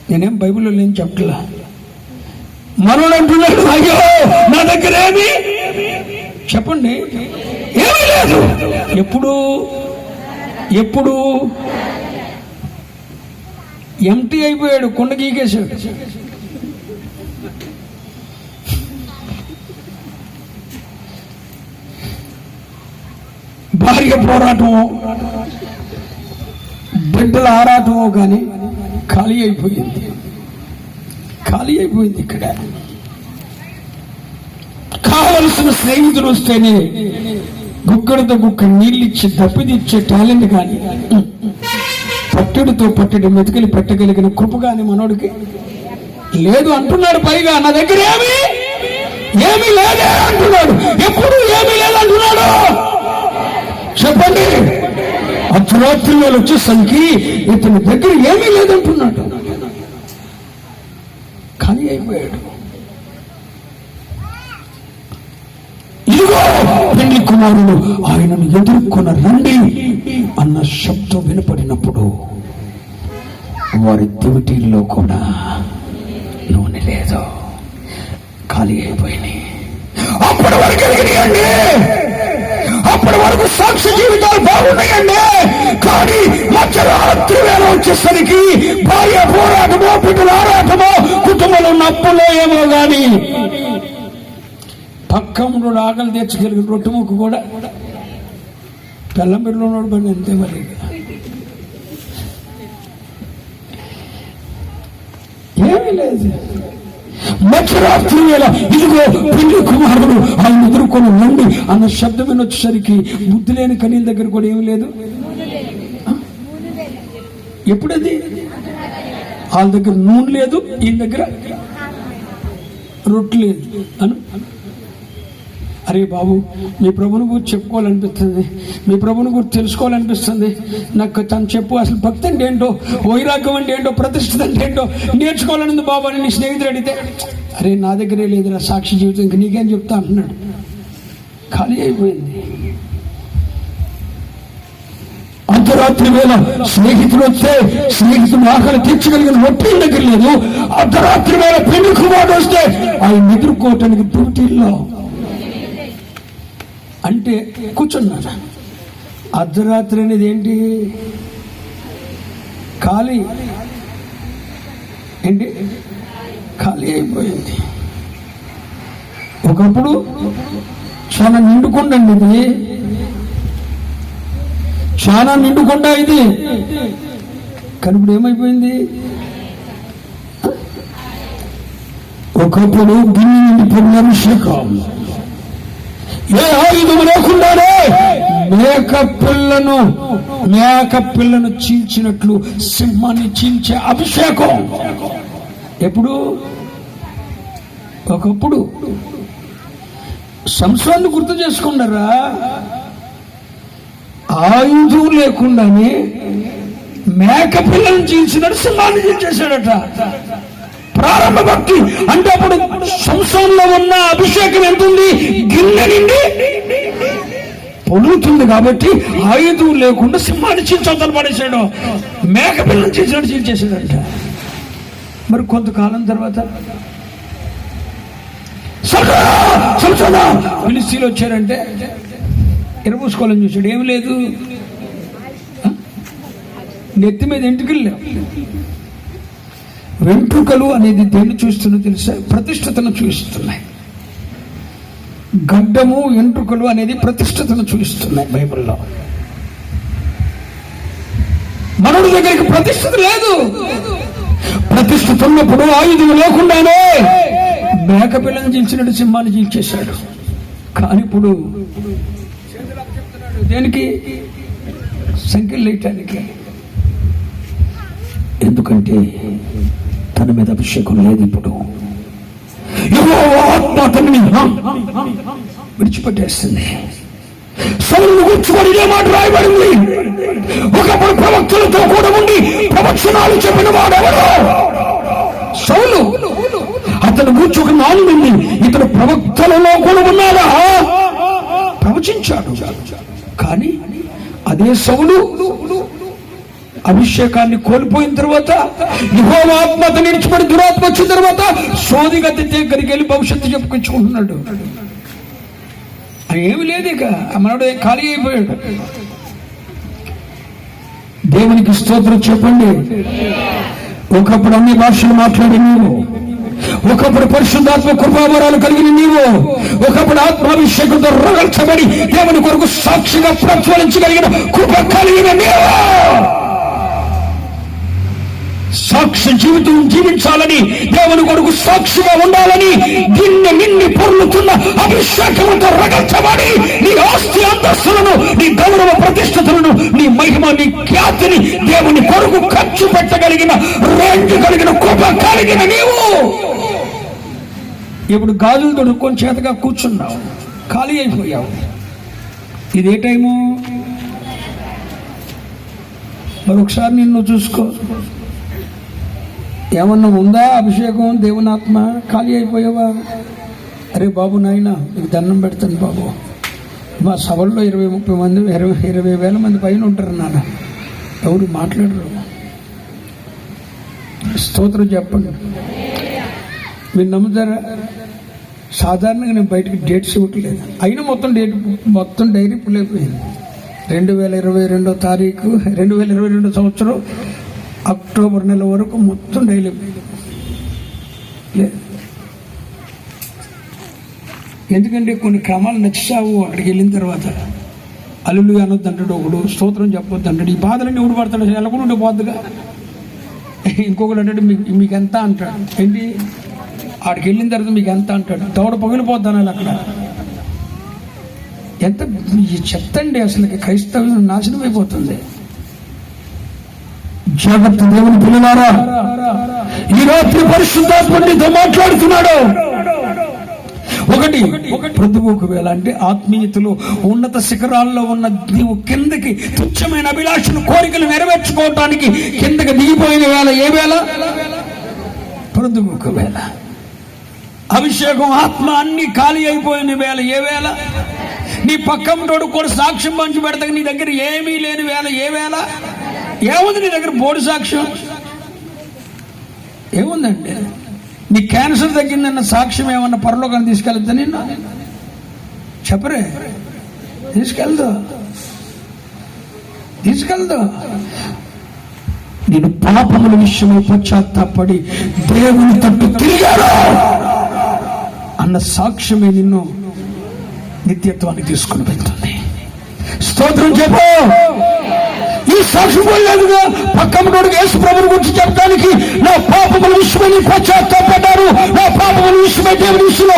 నేనేం బైబిల్లో లేని చెప్పట్లా. మనోడు అంటున్నాడు, అయ్యో నా దగ్గర ఏమి చెప్పండి, ఏమీ లేదు. ఎప్పుడు ఎంటీ అయిపోయాడు, కొండ గీకేశాడు. భార్య పోరాటమో బిడ్డల ఆరాటమో కానీ ఖాళీ అయిపోయింది. ఇక్కడ కావలసిన స్నేహితులు వస్తేనే గుక్కడితో గుక్క నీళ్ళిచ్చి దప్పిదిచ్చే టాలెంట్ కానీ, పట్టెడుతో పట్టెడు మెతుకలి పెట్టగలిగిన కృప కానీ మనోడికి లేదు అంటున్నాడు. పైగా నా దగ్గర ఏమీ లేదే అంటున్నాడు. ఎప్పుడు ఏమీ లేదంటున్నాడు చెప్పండి. అర్ధరాత్రి వేళ వచ్చేసరికి ఇతని దగ్గర ఏమీ లేదంటున్నాడు. ఖాళీ అయిపోయాడు. ఇదిగో పెళ్లి కుమారుడు ఆయనను ఎదుర్కొన్న రండి అన్న శబ్దం వినపడినప్పుడు వారి దివిటీల్లో కూడా నూనె లేదు, ఖాళీ అయిపోయినాయి. అప్పటి వరకు ఎదిగినాయండి, అప్పటి వరకు సాక్షి జీవితాలు బాగున్నాయండి. కానీ మధ్యరాత్రి వేళ వచ్చేసరికి భార్య పోరాటమో బిడ్డల ఆరాటమో కుటుంబంలో నప్పులో ఏమో గాని పక్కముడు ఆకలి తెచ్చుకెళ్ళిన రొట్టె ముక్కు కూడా బెల్లం బిడ్డలో ఉన్నాడు పని అంతే. మరి ఏమీ లేదు. మధ్యరాత్రి వేళ ఇదిగో పెళ్లి కుమారుడు ఆయన ఎదుర్కొని రండి అన్న శబ్దం వచ్చేసరికి బుద్ధి లేని కనీల దగ్గర కూడా ఏమి లేదు. ఎప్పుడది వాళ్ళ దగ్గర నూనె లేదు, ఈయన దగ్గర రొట్టె లేదు అను. అరే బాబు, మీ ప్రభుని గురించి చెప్పుకోవాలనిపిస్తుంది, మీ ప్రభుని గురించి తెలుసుకోవాలనిపిస్తుంది. నాకు తను చెప్పు, అసలు భక్తి అంటే ఏంటో, వైరాగ్యం అంటే ఏంటో, ప్రతిష్ఠిత అంటే ఏంటో నేర్చుకోవాలనింది బాబు అని నీ స్నేహితుడు అడిగితే, అరే నా దగ్గరే లేదురా సాక్షి జీవితం, ఇంక నీకేం చెప్తా అంటున్నాడు. ఖాళీ అయిపోయింది. అర్ధరాత్రి వేళ స్నేహితులు వస్తే స్నేహితులు ఆకలి తీర్చగలిగిన రొట్టెల దగ్గర లేదు. అర్ధరాత్రి వేళ పెళ్లి కుమారుడు వస్తే ఆయన ఎదుర్కోవటానికి డ్యూటీల్లో అంటే కూర్చున్నాను. అర్ధరాత్రి అనేది ఏంటి? ఖాళీ ఏంటి? ఖాళీ అయిపోయింది. ఒకప్పుడు చాలా నిండుకుండండి, ఇది చాలా నిండుకుండా ఇది. కానీ ఇప్పుడు ఏమైపోయింది? ఒకప్పుడు గిన్నె నిండిపోయిన అభిషేకం. ఏ ఆయుధం లేకుండానే మేక పిల్లను చీల్చినట్లు సింహాన్ని చీల్చే అభిషేకం. ఎప్పుడు? ఒకప్పుడు. సంసాన్ని గుర్తు చేసుకున్నారా? ఆయుధం లేకుండానే మేక పిల్లను చీల్చినట్టు సింహాన్ని చీల్చేశాడట. ప్రారంభ భక్తి అంటే అప్పుడు సంసారంలో ఉన్న అభిషేకం ఎంతుంది? గిన్నె నిండి పొలుగుతుంది. కాబట్టి ఆయుధం లేకుండా సింహాన్ని చీల్చవతలు పడేశాడు, మేక పిల్లని చీల్చినట్టు చీల్చేసాడంట. మరి కొంతకాలం తర్వాత ఫిలిస్తీన్లు వచ్చారంటే ఎరబూసుకోవాలని చూశాడు, ఏమి లేదు, నెత్తి మీద ఎంట్రుకలు లేవు. వెంట్రుకలు అనేది దేన్ని చూస్తున్నా తెలుసా? ప్రతిష్ఠతను చూస్తున్నాయి. గడ్డము వెంట్రుకలు అనేది ప్రతిష్ఠతను చూస్తున్నాయి బైబిల్లో. మనోడి దగ్గరికి ప్రతిష్ఠత లేదు. ప్రతిష్ఠత ఉన్నప్పుడు ఆయుధం లేకుండానే మేక పిల్లని చీల్చినట్టు సింహాన్ని చీల్చేశాడు. కానీ ఇప్పుడు దేనికి? సంఖ్యలు వేయటానికి. ఎందుకంటే తన మీద అభిషేకం లేదు. ఇప్పుడు ఆత్మ అతన్ని విడిచిపెట్టేస్తుంది. సౌలును కూర్చుకొని ఇదే మాట రాయబడింది, ఒకప్పుడు ప్రవక్తలతో కూడా ఉండి ప్రవచనాలు చెప్పిన వాడెవరు? సౌలు. అతను కూర్చొని నాలుగుంది, ఇతను ప్రవక్తలలో కూడా ఉన్నాడా? ప్రవచించాడు. కానీ అదే సౌలు అభిషేకాన్ని కోల్పోయిన తర్వాత యెహోవా ఆత్మతో నిలిచిపడి దురాత్మ వచ్చిన తర్వాత సోదిగతి దగ్గరికి వెళ్ళి భవిష్యత్తు చెప్పుకొచ్చుకుంటున్నాడు. ఏమి లేదు, ఇక మనోడు ఖాళీ అయిపోయాడు. దేవునికి స్తోత్రం చెప్పండి. ఒకప్పుడు అన్ని భాషలు మాట్లాడి నీవు, ఒకప్పుడు పరిశుద్ధాత్మ కృపావరాలు కలిగిన నీవు, ఒకప్పుడు ఆత్మాభిషేకంతో రగల్చబడి దేవుని కొరకు సాక్షిగా ప్రజ్వలించగలిగిన కృప కలిగిన నీవు సాక్షి జీవితం జీవించాలని, దేవుని కొరకు సాక్షిగా ఉండాలని నిన్ని పొర్లుతున్న అభిషేకంతో రగల్చబడి నీ ఆస్తి అంతస్తులను, నీ గౌరవ ప్రతిష్టతలను, నీ మహిమ, నీ ఖ్యాతిని దేవుని కొరకు ఖర్చు పెట్టగలిగిన రేంజ్ కలిగిన కృప కలిగిన నీవు ఇప్పుడు గాజులు తొడుక్కొని చేతగా కూర్చున్నావు, ఖాళీ అయిపోయావు. ఇదే టైము. మరొకసారి నిన్ను చూసుకో. ఏమన్నా ఉందా అభిషేకం? దేవుని ఆత్మ ఖాళీ అయిపోయావా? అరే బాబు నాయన నీకు దండం పెడతాను బాబు, మా సభల్లో 20-30 మంది 20,000 మంది పైన ఉంటారు నాన్న, ఎవరు మాట్లాడరు. స్తోత్రం చెప్పండి. మీరు నమ్ముతారా? సాధారణంగా నేను బయటకు డేట్స్ ఇవ్వట్లేదు, అయినా మొత్తం డైరీ ఫుల్ అయిపోయింది. 2022 తారీఖు 2022 సంవత్సరం అక్టోబర్ నెల వరకు మొత్తం డైలీ లేదు. ఎందుకంటే కొన్ని క్రమాలు నచ్చావు. అక్కడికి వెళ్ళిన తర్వాత అల్లులు అనొద్దంటాడు ఒకడు, స్తోత్రం చెప్పొద్దంటాడు. ఈ బాధలన్నీ ఊడి పడతాడు, ఎలాగో ఉండే పోద్దుగా. ఇంకొకడు అంటాడు మీకు ఎంత అంటాడు. ఏంటి ఆడికి వెళ్ళిన తర్వాత మీకు ఎంత అంటాడు. దౌడ పగిలిపోద్దాను అక్కడ. ఎంత చెప్తండి అసలు, క్రైస్తవ్యం నాశనం అయిపోతుంది. జాగ్రత్త దేవుని పిల్లలారా, ఈ రాత్రి పరిశుద్ధాత్మ నీతో మాట్లాడుతున్నాడు. ఒకటి ప్రభువుకు వేళ అంటే ఆత్మీయతలో ఉన్నత శిఖరాల్లో ఉన్న నీవు కిందకి తుచ్చమైన అభిలాషను కోరికలు నెరవేర్చుకోవటానికి కిందకి దిగిపోయిన వేళ ఏ వేళ? ప్రభువుకు వేళ. అభిషేకం ఆత్మ అన్ని ఖాళీ అయిపోయిన వేళ ఏ వేళ? నీ పక్కంటోడు కూడా సాక్ష్యం పంచి పెడతాక నీ దగ్గర ఏమీ లేని వేళ ఏ వేళ? ఏముంది నీ దగ్గర? బోర్డు సాక్ష్యం ఏముందంటే నీ క్యాన్సర్ తగ్గిందన్న సాక్ష్యం ఏమన్నా పరలోకాన్ని తీసుకెళ్తా? నిన్ను చెప్పరే, తీసుకెళ్దు. నేను పాపముల విషయమై పశ్చాత్తాపడి దేవుని తట్టు తిరిగాను అన్న సాక్ష్యమే నిన్ను నిత్యత్వాన్ని తీసుకుని వెళ్తుంది. స్తోత్రం చెప్పు. ఈ సాక్షి పోలేదుగా పక్కనోడికి యేసు ప్రభువుని గురించి చెప్పడానికి నా పాపముల విషయమై పశ్చాత్తాపడ్డారు, నా పాపముల విషయమై దేవుని విషయంలో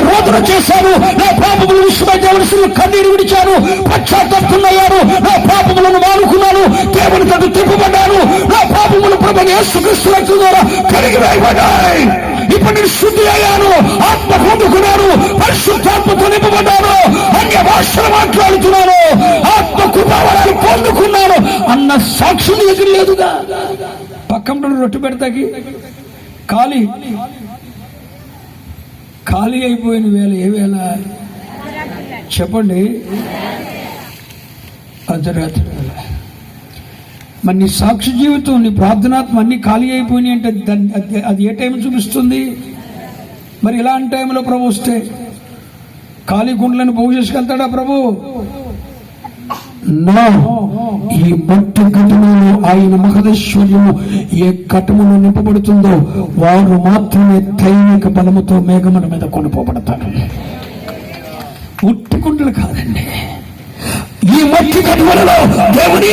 రోదన చేశారు, నా పాపముల విషయమై దేవుని విషయంలో కన్నీరు విడిచారు, పశ్చాత్తాపడుతున్నారు, నా పాపములను మానుకున్నాను, దేవుని తట్టు తిప్పబడ్డాను, నా పాపములు ప్రభువైన యేసుక్రీస్తు రక్తం ద్వారా కడిగి వేయబడ్డాయి. ఇప్పుడు నేను శుద్ధి అయ్యాను, ఆత్మ పొందుకున్నాను, పరిశుద్ధాత్మతో నింపబడ్డాను, అన్య భాషలు మాట్లాడుతున్నాను, ఆత్మ కృపావరాలు పొందుకున్నాను అన్న సాక్షి దగ్గర లేదుగా. పక్కన రొట్టె పెడతాకి ఖాళీ అయిపోయిన వేళ ఏ వేళ చెప్పండి? అర్ధరాత్రి వేళ. మరి నీ సాక్షి జీవితం, నీ ప్రార్థనాత్మ అన్ని ఖాళీ అయిపోయినాయి అంటే అది ఏ టైం చూపిస్తుంది? మరి ఇలాంటి టైంలో ప్రభు వస్తే ఖాళీ గుండ్లను బాగు చేసుకెళ్తాడా ప్రభు? ఈ మట్టి ఘటనలో ఆయన మహదైశ్వర్యము ఏ ఘటములో నింపబడుతుందో వారు మాత్రమే దైవిక బలముతో మేఘముల మీద కొనుపోబడతారు. ఉట్టి కుండలు కాదండి, ఈ మట్టి ఘటనలో దేవుని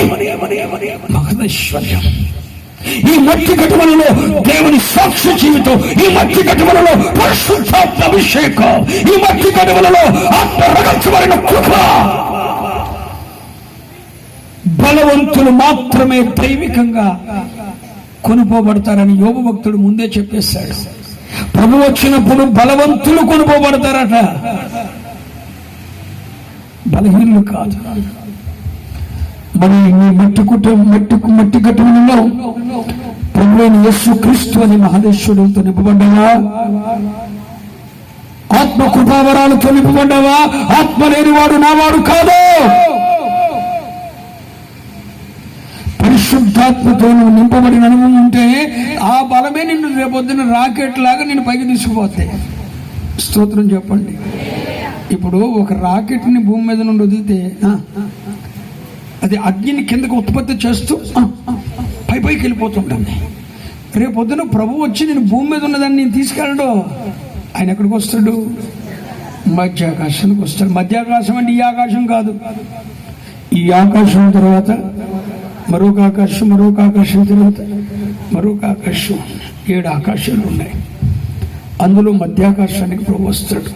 మహదైశ్వర్యం, ఈ మట్టి ఘటనలో దేవుని సాక్షి జీవితం, ఈ మట్టి ఘటనలో పరిశుద్ధాత్మ అభిషేకం, ఈ మట్టి ఘటనలో ఆత్మ రగల్చబడిన కృప. బలవంతులు మాత్రమే దైవికంగా కొనుపోబడతారని యోబు భక్తుడు ముందే చెప్పేశాడు. ప్రభు వచ్చినప్పుడు బలవంతులు కొనుపోబడతారట, బలహీనులు కాదు. మరి నీ మట్టి ఘటనలో ప్రభువైన యేసుక్రీస్తు అని మహదేశ్వరుడితో నింపబడ్డావా? ఆత్మ కృపావరాలతో నింపబడ్డావా? ఆత్మ లేనివాడు నావాడు కాదు. పరిశుద్ధాత్మతో నువ్వు నింపబడిన అనుభవం ఉంటే ఆ బలమే నిన్ను రేపొద్దున రాకెట్ లాగా నేను పైకి తీసుకుపోతాయి. స్తోత్రం చెప్పండి. ఇప్పుడు ఒక రాకెట్ని భూమి మీద నుండి వదిలితే అది అగ్నిని కిందకు ఉత్పత్తి చేస్తూ పైకి వెళ్ళిపోతుంటుంది. రేపొద్దున ప్రభు వచ్చి నేను భూమి మీద ఉన్నదాన్ని నేను తీసుకెళ్ళడు. ఆయన ఎక్కడికి వస్తాడు? మధ్యాకాశానికి వస్తాడు. మధ్యాకాశం అంటే ఈ ఆకాశం కాదు. ఈ ఆకాశం తర్వాత మరొక ఆకాశం, మరొక ఆకాశం తర్వాత మరొక ఆకాశం. 7 ఆకాశాలు ఉన్నాయి. అందులో మధ్యాకాశానికి ప్రభు వస్తాడు.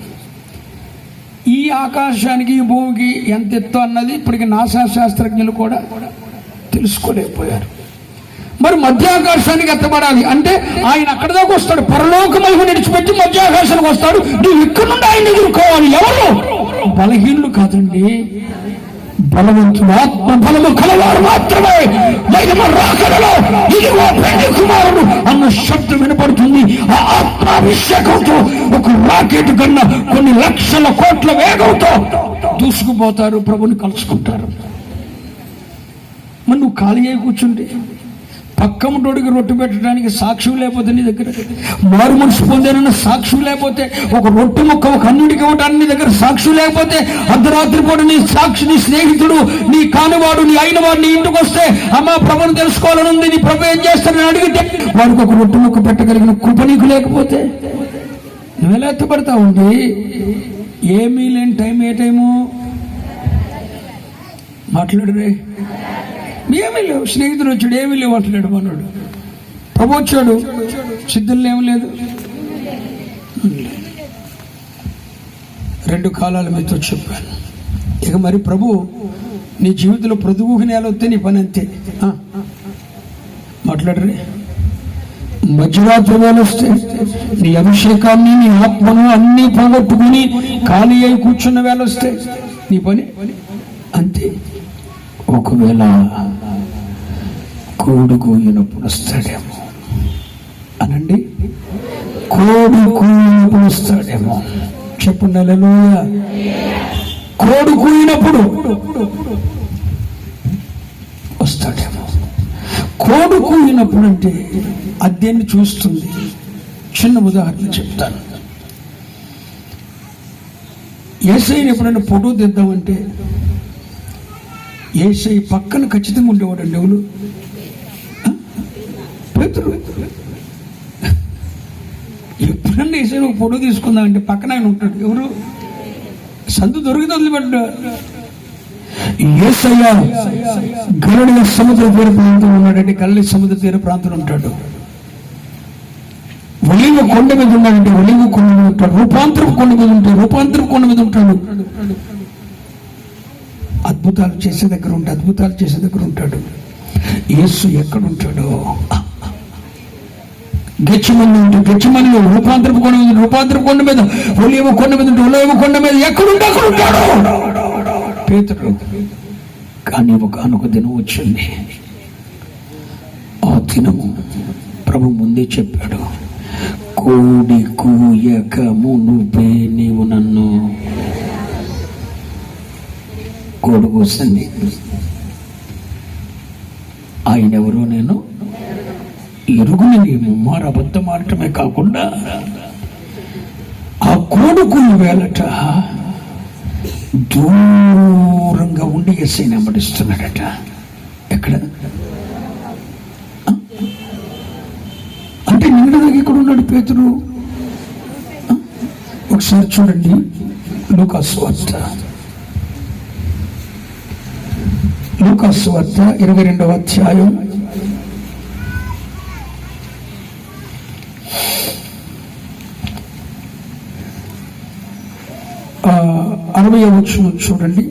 ఈ ఆకాశానికి ఈ భూమికి ఎంత ఎత్తు అన్నది ఇప్పటికి నాసా శాస్త్రజ్ఞులు కూడా తెలుసుకోలేకపోయారు. మరి మధ్యాకాశానికి ఎత్తబడాలి అంటే ఆయన అక్కడ దాకా వస్తాడు. పరలోక మహిమ నిడిచిపెట్టి మధ్యాకాశానికి వస్తాడు. నువ్వు ఇక్కడ నుండి ఆయన ఎదుర్కోవాలి. ఎవరు? బలహీనులు కాదండి, బలవంతులు, ఆత్మ బలము కలవారు మాత్రమే. రాకడలో ఇదిగో పెళ్లి కుమారుడు అన్న శబ్దం వినపడుతుంది. ఆ ఆత్మాభిషేకంతో ఒక రాకెట్ కన్నా కొన్ని లక్షల కోట్ల వేగంతో దూసుకుపోతారు, ప్రభుని కలుసుకుంటారు. మరి నువ్వు ఖాళీ అయి కూర్చుంటే, పక్కముటోడికి రొట్టె పెట్టడానికి సాక్ష్యం లేకపోతే, నీ దగ్గర మారు మనసు పొందానన్న సాక్ష్యం లేకపోతే, ఒక రొట్టె ముక్క ఒక అన్నిటికి ఇవ్వడానికి నీ దగ్గర సాక్ష్యం లేకపోతే, అర్ధరాత్రి పూట నీ సాక్షి, నీ స్నేహితుడు, నీ కానివాడు, నీ అయినవాడు నీ ఇంటికి వస్తే అమ్మా ప్రభుని తెలుసుకోవాలని ఉంది, నీ ప్రభు ఏం చేస్తానని అడిగితే వాడికి ఒక రొట్టె ముక్క పెట్టగలిగిన కృప నీకు లేకపోతే నువ్వెలా ఎత్తపడతావు? ఉంది ఏమీ లేని టైం. ఏ టైము? మాట్లాడరే. ఏమీ లేవు. స్నేహితుడు వచ్చాడు, ఏమీ లేవు అంటున్నాడు మనోడు. ప్రభు వచ్చాడు, సిద్ధుల్లో ఏమి లేదు. 2 కాలాల మీతో చెప్పాను. ఇక మరి ప్రభు నీ జీవితంలో ప్రతిభూకి నేల వస్తే నీ పని అంతే. మాట్లాడరే. మధ్యరాత్రి వేళ వస్తే నీ అభిషేకాన్ని, నీ ఆత్మను అన్నీ పోగొట్టుకుని ఖాళీ అయి కూర్చున్న వేళ వస్తే నీ పని అంతే. ఒకవేళ కోడి కూయినప్పుడు వస్తాడేమో అనండి. కోడి కూయినప్పుడు వస్తాడేమో. చెప్పండి హల్లెలూయా. కోడి కూయినప్పుడు వస్తాడేమో. కోడి కూయినప్పుడు అంటే అద్దెన్ని చూస్తుంది. చిన్న ఉదాహరణ చెప్తాను. యేసయ్యని ఎప్పుడైనా ఫోటో తెద్దామంటే యేసయ్య పక్కన ఖచ్చితంగా ఉండేవాడండి. ఎవరు? పేతురు. ఎప్పుడన్నా యేసయ్య ఒక ఫోటో తీసుకుందామంటే పక్కన ఆయన ఉంటాడు. ఎవరు? సందు దొరికితే వదిలిపెట్టాడు. యేసయ్య గలిలయ సముద్ర తీర ప్రాంతం ఉన్నాడంటే గలిలయ సముద్ర తీర ప్రాంతం ఉంటాడు. ఒలీవ కొండ మీద ఉన్నాడంటే ఒలీవ కొండ మీద ఉంటాడు. రూపాంతరపు కొండ మీద ఉంటాడు. రూపాంతరపు కొండ మీద ఉంటాడు. అద్భుతాలు చేసే దగ్గర ఉంటాడు. యేసు ఎక్కడుంటాడో గెచ్చమని ఉంటే గెచ్చమని రూపాంతరపు కొండ మీద, రూపాంతరపు కొండ మీద, ఒలీవ కొండ మీద ఉంటే ఒలీవ కొండ మీద ఎక్కడుంటాడు పేతురు. కానీ ఒకనొక దినం వచ్చింది. ఆ దినము ప్రభు ముందే చెప్పాడు. కోడి కూయక మునుపే నీవు నన్ను. కోడి కూసింది. ఆయన ఎవరో నేను ఎరుగుని. నేను మారు అబద్ధం ఆడటమే కాకుండా ఆ కోడి కూయి వేళట దూరంగా ఉండి యేసయ్యని వెంబడిస్తున్నాడట. ఎక్కడ అంటే నిన్నగా ఇక్కడ ఉన్నాడు పేతురు. ఒకసారి చూడండి లూకాసు వార్త 22వ అధ్యాయం 60వ వచనం చూడండి.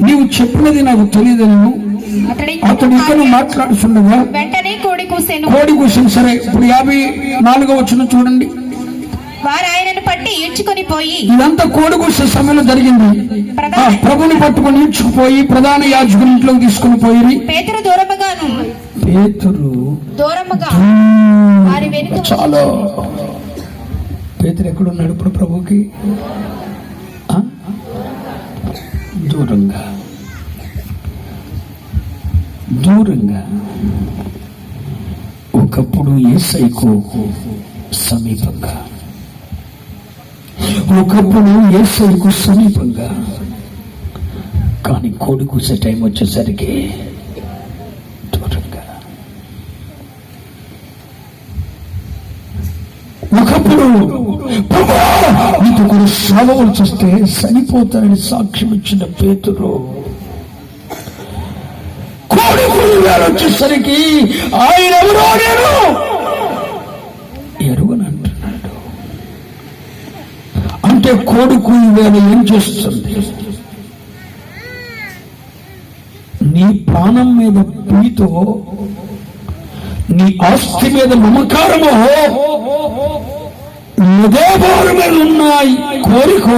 నీవు చెప్పినది నాకు తెలియదని అతడు ఇక్కడ మాట్లాడుతుండగా కోడి కూసిన. సరే, ఇప్పుడు 54వ వచనం చూడండి. వారు ఆయనను పట్టి ఈడ్చుకొని పోయి, ఇదంతా కోడి కూసే సమయంలో జరిగింది. ప్రభుని పట్టుకొని ఈడ్చుకుపోయి ప్రధాన యాజకుని ఇంట్లోకి తీసుకుని పోయి పేతురు దూరముగాను వారి వెనుక. చాలా పేతురు ఎక్కడున్నాడు ఇప్పుడు? ప్రభుకి దూరంగా. దూరంగా. ఒకప్పుడు యేసయ్యకు సమీపంగా, ఒకప్పుడు యేసయ్యకు సమీపంగా, కానీ కోడి కూసే టైం వచ్చేసరికి దూరంగా. ఒకప్పుడు నీకు కూడా సేవలు చేస్తే చనిపోతారని సాక్ష్యం ఇచ్చిన పేతురు కోడి కూలివేళ వచ్చేసరికి ఆయన ఎవరో నేను ఎరుగని అంటున్నాడు. అంటే కోడి కూలివేళ ఏం చేస్తుంది? నీ ప్రాణం మీద ప్రీతో, నీ ఆస్తి మీద మమకారమో, హృదయభారం మీద ఉన్నాయి కోరికో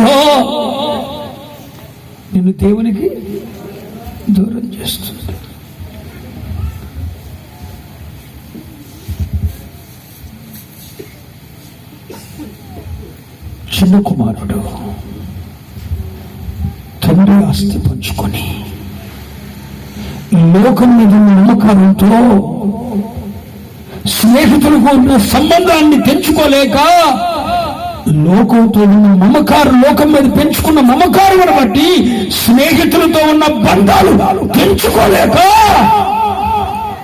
నిన్ను దేవునికి దూరం చేస్తుంది. చిన్న కుమారుడు తండ్రి ఆస్తి పంచుకొని లోకం మీద నమ్మకాలతో స్నేహితులకు ఉన్న సంబంధాన్ని తెంచుకోలేక లోకంతో ఉన్న మమకారం, లోకం మీద పెంచుకున్న మమకారం బట్టి స్నేహితులతో ఉన్న బంధాలు తెంచుకోలేక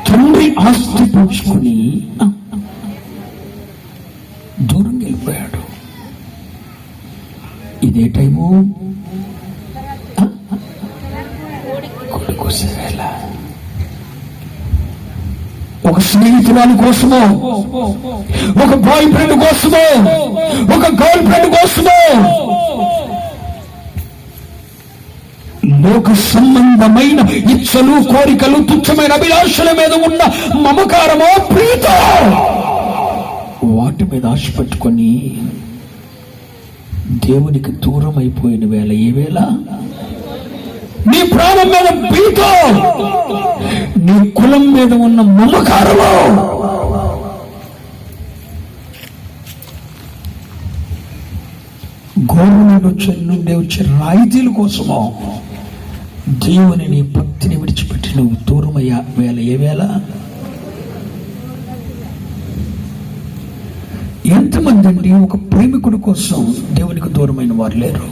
తండ్రి ఆస్తి పంచుకొని దూరం వెళ్ళిపోయాడు. ఇదే టైము కోడి కోసే వేళ. ఒక స్నేహితురాలి కోసమో, ఒక బాయ్ ఫ్రెండ్ కోసమో, ఒక గర్ల్ ఫ్రెండ్ కోసమో, లోక సంబంధమైన ఇచ్చలు, కోరికలు, తుచ్చమైన అభిలాషల మీద ఉన్న మమకారమో, ప్రీతో వాటి మీద ఆశ పెట్టుకొని దేవునికి దూరం అయిపోయిన వేళ. ఏ వేళ? నీ ప్రాణం మీద ప్రీతో, నీ కులం మీద ఉన్న మమకారమో, గవర్నమెంట్ నుండి వచ్చే రాయితీల కోసమో దేవుని నీ భక్తిని విడిచిపెట్టి నువ్వు దూరమయ్యా వేళ. ఏ వేళ? ఎంతమంది అండి ఒక ప్రేమికుడి కోసం దేవునికి దూరమైన వారు లేరు?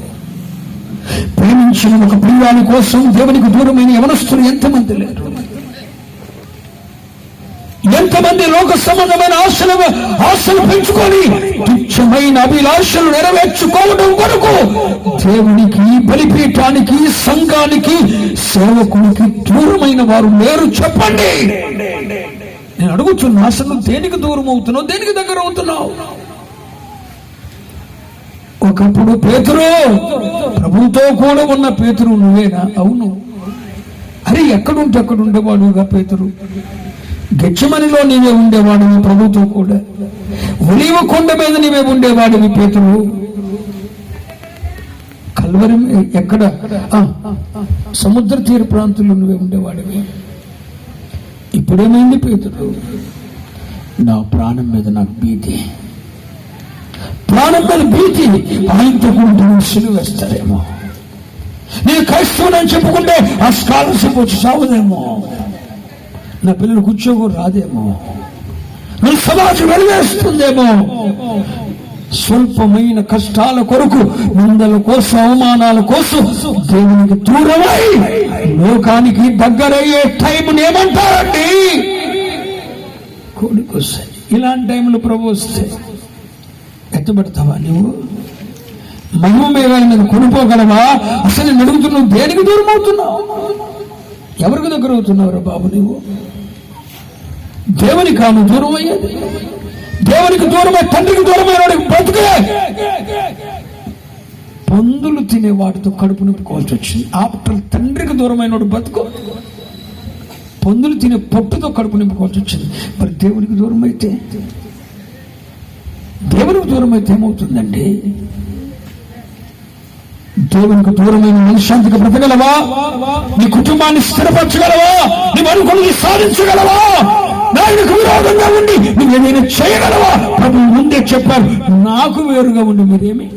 ప్రేమించిన ఒక ప్రియాని కోసం దేవునికి దూరమైన యవనస్తులు ఎంతమంది లేరు? ఎంతమంది లోక సంబంధమైన ఆశలు పెంచుకొని తుచ్చమైన అభిలాషలు నెరవేర్చుకోవడం కొరకు దేవునికి, బలిపీఠానికి, సంఘానికి, సేవకునికి దూరమైన వారు లేరు? చెప్పండి. నేను అడుగుతున్నా, అసలు దేనికి దూరం అవుతున్నావు? దేనికి దగ్గర అవుతున్నావు? ఒకప్పుడు పేతురు, ప్రభుతో కూడా ఉన్న పేతురు నువ్వేనా? అవును. అరే ఎక్కడుంటే అక్కడ ఉండేవాడుగా పేతురు. గెచ్చమనిలో నీవే ఉండేవాడివి ప్రభుతో కూడా. ఒలీవ కొండ మీద నీవే ఉండేవాడివి పేతురు. కల్వరి ఎక్కడ? సముద్ర తీర ప్రాంతంలో నువ్వే ఉండేవాడివి. ఇప్పుడేమైంది పేతురు? నా ప్రాణం మీద నాకు భీతి, ప్రాణం మీద భీతి. ఆయనతో కూడా సిలువ వేస్తారేమో, నేను క్రైస్తవుని చెప్పుకుంటే ఆ స్కాలర్షిప్ వచ్చి సాగుదేమో, నా పిల్లలు కూర్చోగో రాదేమో, నా సమాజం వెలివేస్తుందేమో. స్వల్పమైన కష్టాల కొరకు, నిందల కోసం, అవమానాల కోసం దేవునికి దూరమై లోకానికి దగ్గరయ్యే టైంని ఏమంటారండి? కోడికొస్తాయి. ఇలాంటి టైంలో ప్రభు వస్తే ఎత్తబడతావా నువ్వు? మహిమ మీద కొనుక్కోగలవా? అసలు నేను అడుగుతున్నావు, దేనికి దూరం అవుతున్నావు? ఎవరికి దగ్గర అవుతున్నావు బాబు నువ్వు? దేవునికి కాను దూరం అయ్యేది. దేవునికి దూరమై తండ్రికి దూరమైన బ్రతుకే పందులు తినే వాటితో కడుపు నింపుకోవాల్సి వచ్చింది. ఆఫ్టర్ తండ్రికి దూరమైన వాడు బతుకు పందులు తినే పొట్టుతో కడుపు నింపుకోవాల్సి వచ్చింది. మరి దేవునికి దూరం అయితే, దేవునికి దూరం అయితే ఏమవుతుందండి? దేవునికి దూరమైన మనశ్శాంతిగా బ్రతగలవా? నీ కుటుంబాన్ని స్థిరపరచగలవా? నీ అనుకున్నది సాధించగలవా? నాయనకు విరోధంగా ఉండి నువ్వేమైనా చేయగలవా? ప్రభు ముందే చెప్పారు, నాకు వేరుగా ఉండి మీరేమి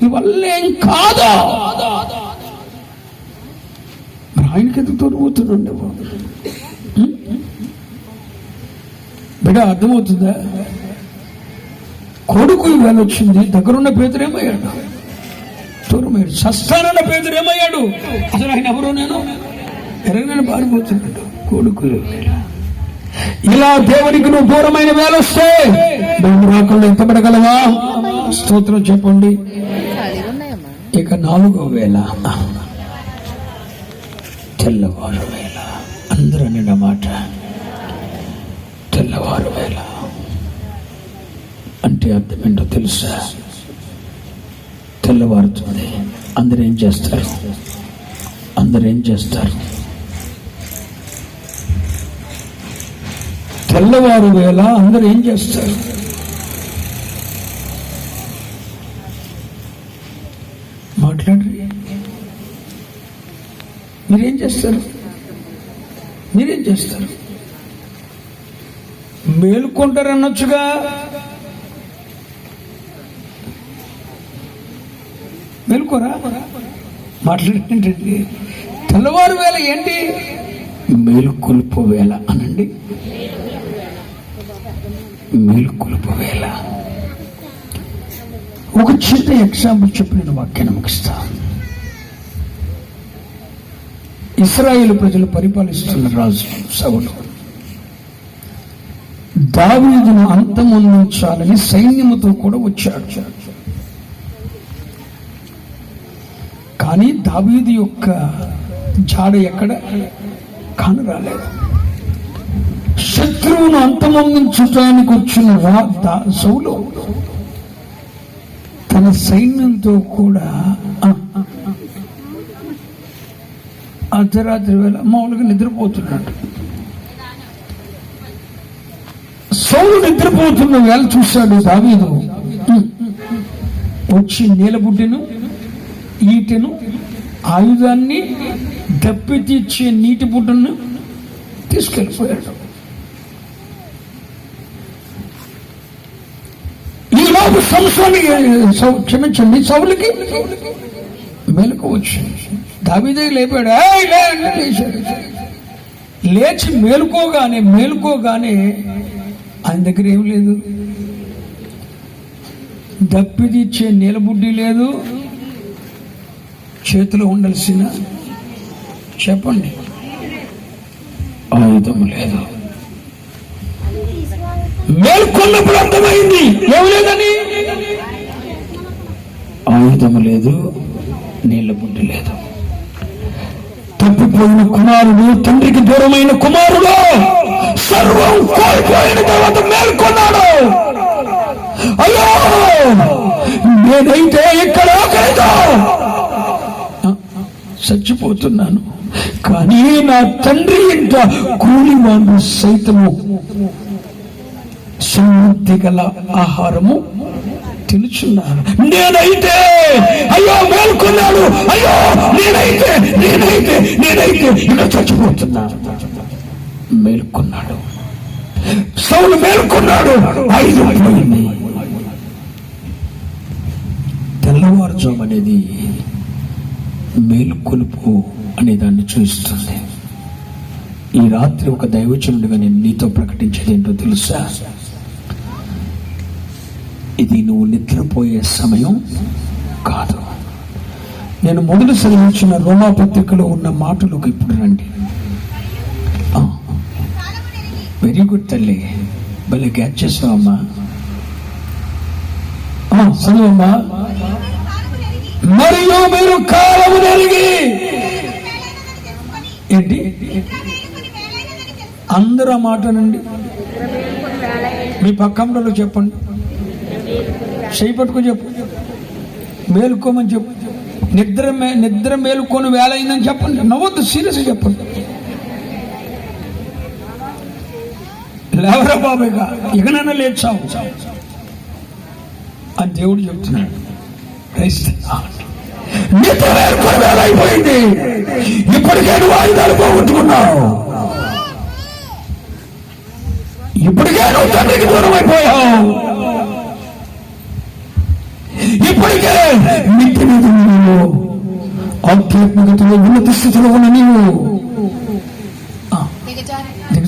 ఇవల్లేం కాదా? ఆయనకి ఎందుకు దూరం అవుతుండే? బిడ్డ అర్థమవుతుందా? కొడుకు వేళ వచ్చింది, దగ్గరున్న పేదరేమయ్యాడు, దూరమయ్యాడు. సస్తానన్న పేదరేమయ్యాడు, అసలు ఆయన ఎవరో నేను ఎరగనని పారిపోతున్నాడు. కొడుకు ఇలా దేవునికి నువ్వు దూరమైన వేళ వస్తే నువ్వు రాకుండా ఎంతపడగలవా? స్తోత్రం చెప్పండి. ఇక 4వ వేళ, తెల్లవారు వేళ. అందరూ నిన్న మాట, తెల్లవారు వేళ అంటే అర్థం ఏంటో తెలుసా? తెల్లవారుతుంది. అందరూ ఏం చేస్తారు? తెల్లవారు వేళ అందరూ ఏం చేస్తారు? మాట్లాడండి. మీరేం చేస్తారు? మేలుకుంటారు అనొచ్చుగా. మేలుకోరా? మాట్లాడేంటండి? తెల్లవారు వేళ ఏంటి? మేలుకొలుపు వేళ అనండి. మేలుకొలుపు వేళ. ఒక చిన్న ఎగ్జాంపుల్ చెప్పి నేను వాక్యాన్ని ముగిస్తా. ఇశ్రాయేలు ప్రజలు పరిపాలిస్తున్న రాజు సౌలు దావీదును అంతమొందించాలని సైన్యముతో కూడా వచ్చాడు. కానీ దావీదు యొక్క జాడ ఎక్కడ కానరాలేదు. శత్రువును అంతమొందించడానికి వచ్చిన సౌలు తన సైన్యంతో కూడా అర్ధరాత్రి వేళ మామూలుగా నిద్రపోతున్నాడు. సౌలు నిద్రపోతున్న వేళ చూశాడు దావీదు వచ్చి నీలబుడ్డెను, ఈటెను, ఆయుధాన్ని, దప్పి తీర్చే నీటి బుడ్డను తీసుకెళ్ళిపోయాడు. ఈలోపు క్షమించండి, సౌలుకి మెలకు వచ్చింది. దావీదే లేపాడు. లేచాడు. లేచి మేలుకోగానే ఆయన దగ్గర ఏం లేదు. దప్పి తీర్చే నీలబుడ్డి లేదు, చేతిలో ఉండాల్సిన చెప్పండి ఆయుధం లేదు. మేల్కొన్నప్పుడు అర్థమైంది ఏం లేదని. ఆయుధం లేదు, నీళ్ళ బుడ్డి లేదు. తప్పిపోయిన కుమారుడు, తండ్రికి దూరమైన కుమారుడు సర్వం కోల్పోయిన తర్వాత మేల్కొన్నాడు. అయ్యో నేనైతే ఇక్కడ చచ్చిపోతున్నాను, కానీ నా తండ్రి ఇంట కూలివాడు సైతము సమృద్ధి గల ఆహారము తినుచున్నాను. నేనైతే అయ్యో మేల్కొన్నాడు. అయ్యో నేనైతే ఇలా చచ్చిపోతున్నాను. మేల్కొన్నాడు. సౌలు మేల్కొన్నాడు. అయిపోయింది. తెల్లవారుజాము అనేది మేలుకొలుపు అనే దాన్ని చూస్తుంది. ఈ రాత్రి ఒక దైవజనుడిగా నేను నీతో ప్రకటించేది ఏంటో తెలుసా? ఇది నువ్వు నిద్రపోయే సమయం కాదు. నేను మొదటి చదివించిన రోమా పత్రికలో ఉన్న మాటలకు ఇప్పుడు రండి. వెరీ గుడ్ తల్లి, భలే క్యాచ్ చేసావమ్మా. చదువమ్మా. మరియు మీరు కాలము నెరిగి ఏంటి? అందరూ ఆ మాటనండి. మీ పక్కంలో చెప్పండి, చేయి పట్టుకొని చెప్పు, మేలుకోమని చెప్పు. నిద్ర మేలుకొని వేళ అయిందని చెప్పండి. నవ్వద్దు, సీరియస్గా చెప్పండి. లేవరా బాబేగా, ఇకనైనా లేచావు అని దేవుడు చెప్తున్నాడు. నిద్ర మేలుకొని వేళ అయిపోయింది. ఇప్పటికే నువ్వు ఆయుధాలు పోగొట్టుకున్నావు. ఇప్పటికే నువ్వు తండ్రికి దూరం అయిపోయావు. ఇప్పటికే మిట్టి మీద నీవు ఆధ్యాత్మికతలో ఉన్నత స్థితిలో ఉన్న నీవు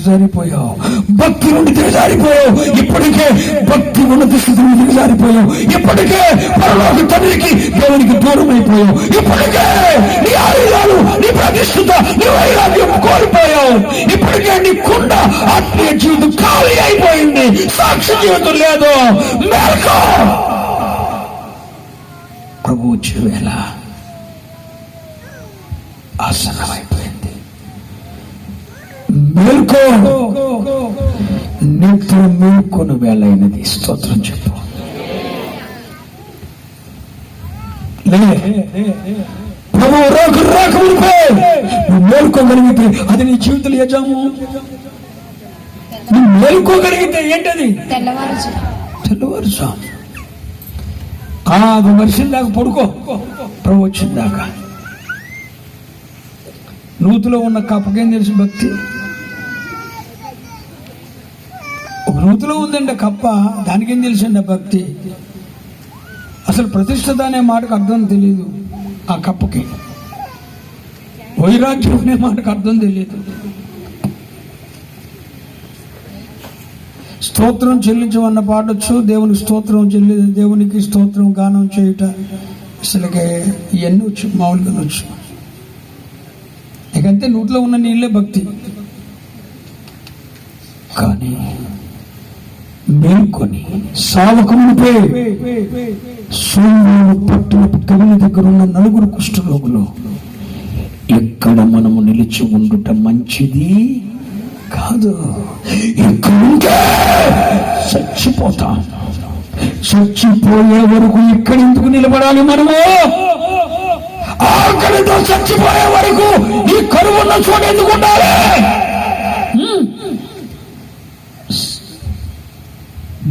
దిగజారిపోయావు, భక్తి నుండి దిగజారిపోయావు, ఇప్పటికే భక్తి ఉన్నత స్థితి నుండి దిగజారిపోయావు, ఇప్పటికే పరలోక తండ్రికి దేవునికి దూరం అయిపోయావు, ఇప్పటికే నీ ఆయుధాలు, నీ ప్రతిష్ఠిత, నీ వైరాగ్యం కోల్పోయావు, ఇప్పటికే నీ కుండ ఆత్మీయ జీవితం ఖాళీ అయిపోయింది, సాక్షి జీవితం లేదు. మేల్కో, ప్రభు వచ్చే వేళ ఆసన్నమైపోయింది. మేల్కో, నిద్ర మేల్కొని వేళైనది. స్తోత్రం చెప్పు. ప్రభు రాకమునిపై నువ్వు మేల్కోగలిగితే అది నీ జీవితంలో యజాము. నువ్వు మేల్కోగలిగితే ఏంటది? తెల్లవారుజాము. అది వర్షం దాకా పడుకో, ప్రభు వచ్చిందాకా. నూతిలో ఉన్న కప్పకేం తెలుసు భక్తి? ఒక నూతిలో ఉందండి కప్ప, దానికేం తెలుసండి భక్తి? అసలు ప్రతిష్ఠత అనే మాటకు అర్థం తెలియదు ఆ కప్పకి, వైరాగ్యం అనే మాటకు అర్థం తెలియదు. స్తోత్రం చెల్లించమన్న పాటొచ్చు, దేవునికి స్తోత్రం దేవునికి స్తోత్రం గానం చేయుట, అసలుకే ఇవన్నీ వచ్చు, మామూలుగా వచ్చు. ఇకంతే నూట్లో ఉన్న నీళ్ళే భక్తి. కానీ మేల్కొని సావకమునిపై సూర్యుడు పట్టిన కవిని దగ్గర ఉన్న 4 కుష్ఠరోగులు, ఎక్కడ మనము నిలిచి ఉండుట మంచిది కాదు, ఎక్కడుంటే చచ్చిపోతాం. చచ్చిపోయే వరకు ఇక్కడ ఎందుకు నిలబడాలి? మనము ఆకలితో చచ్చిపోయే వరకు ఈ కరువున్న చోట ఎందుకు ఉండాలి?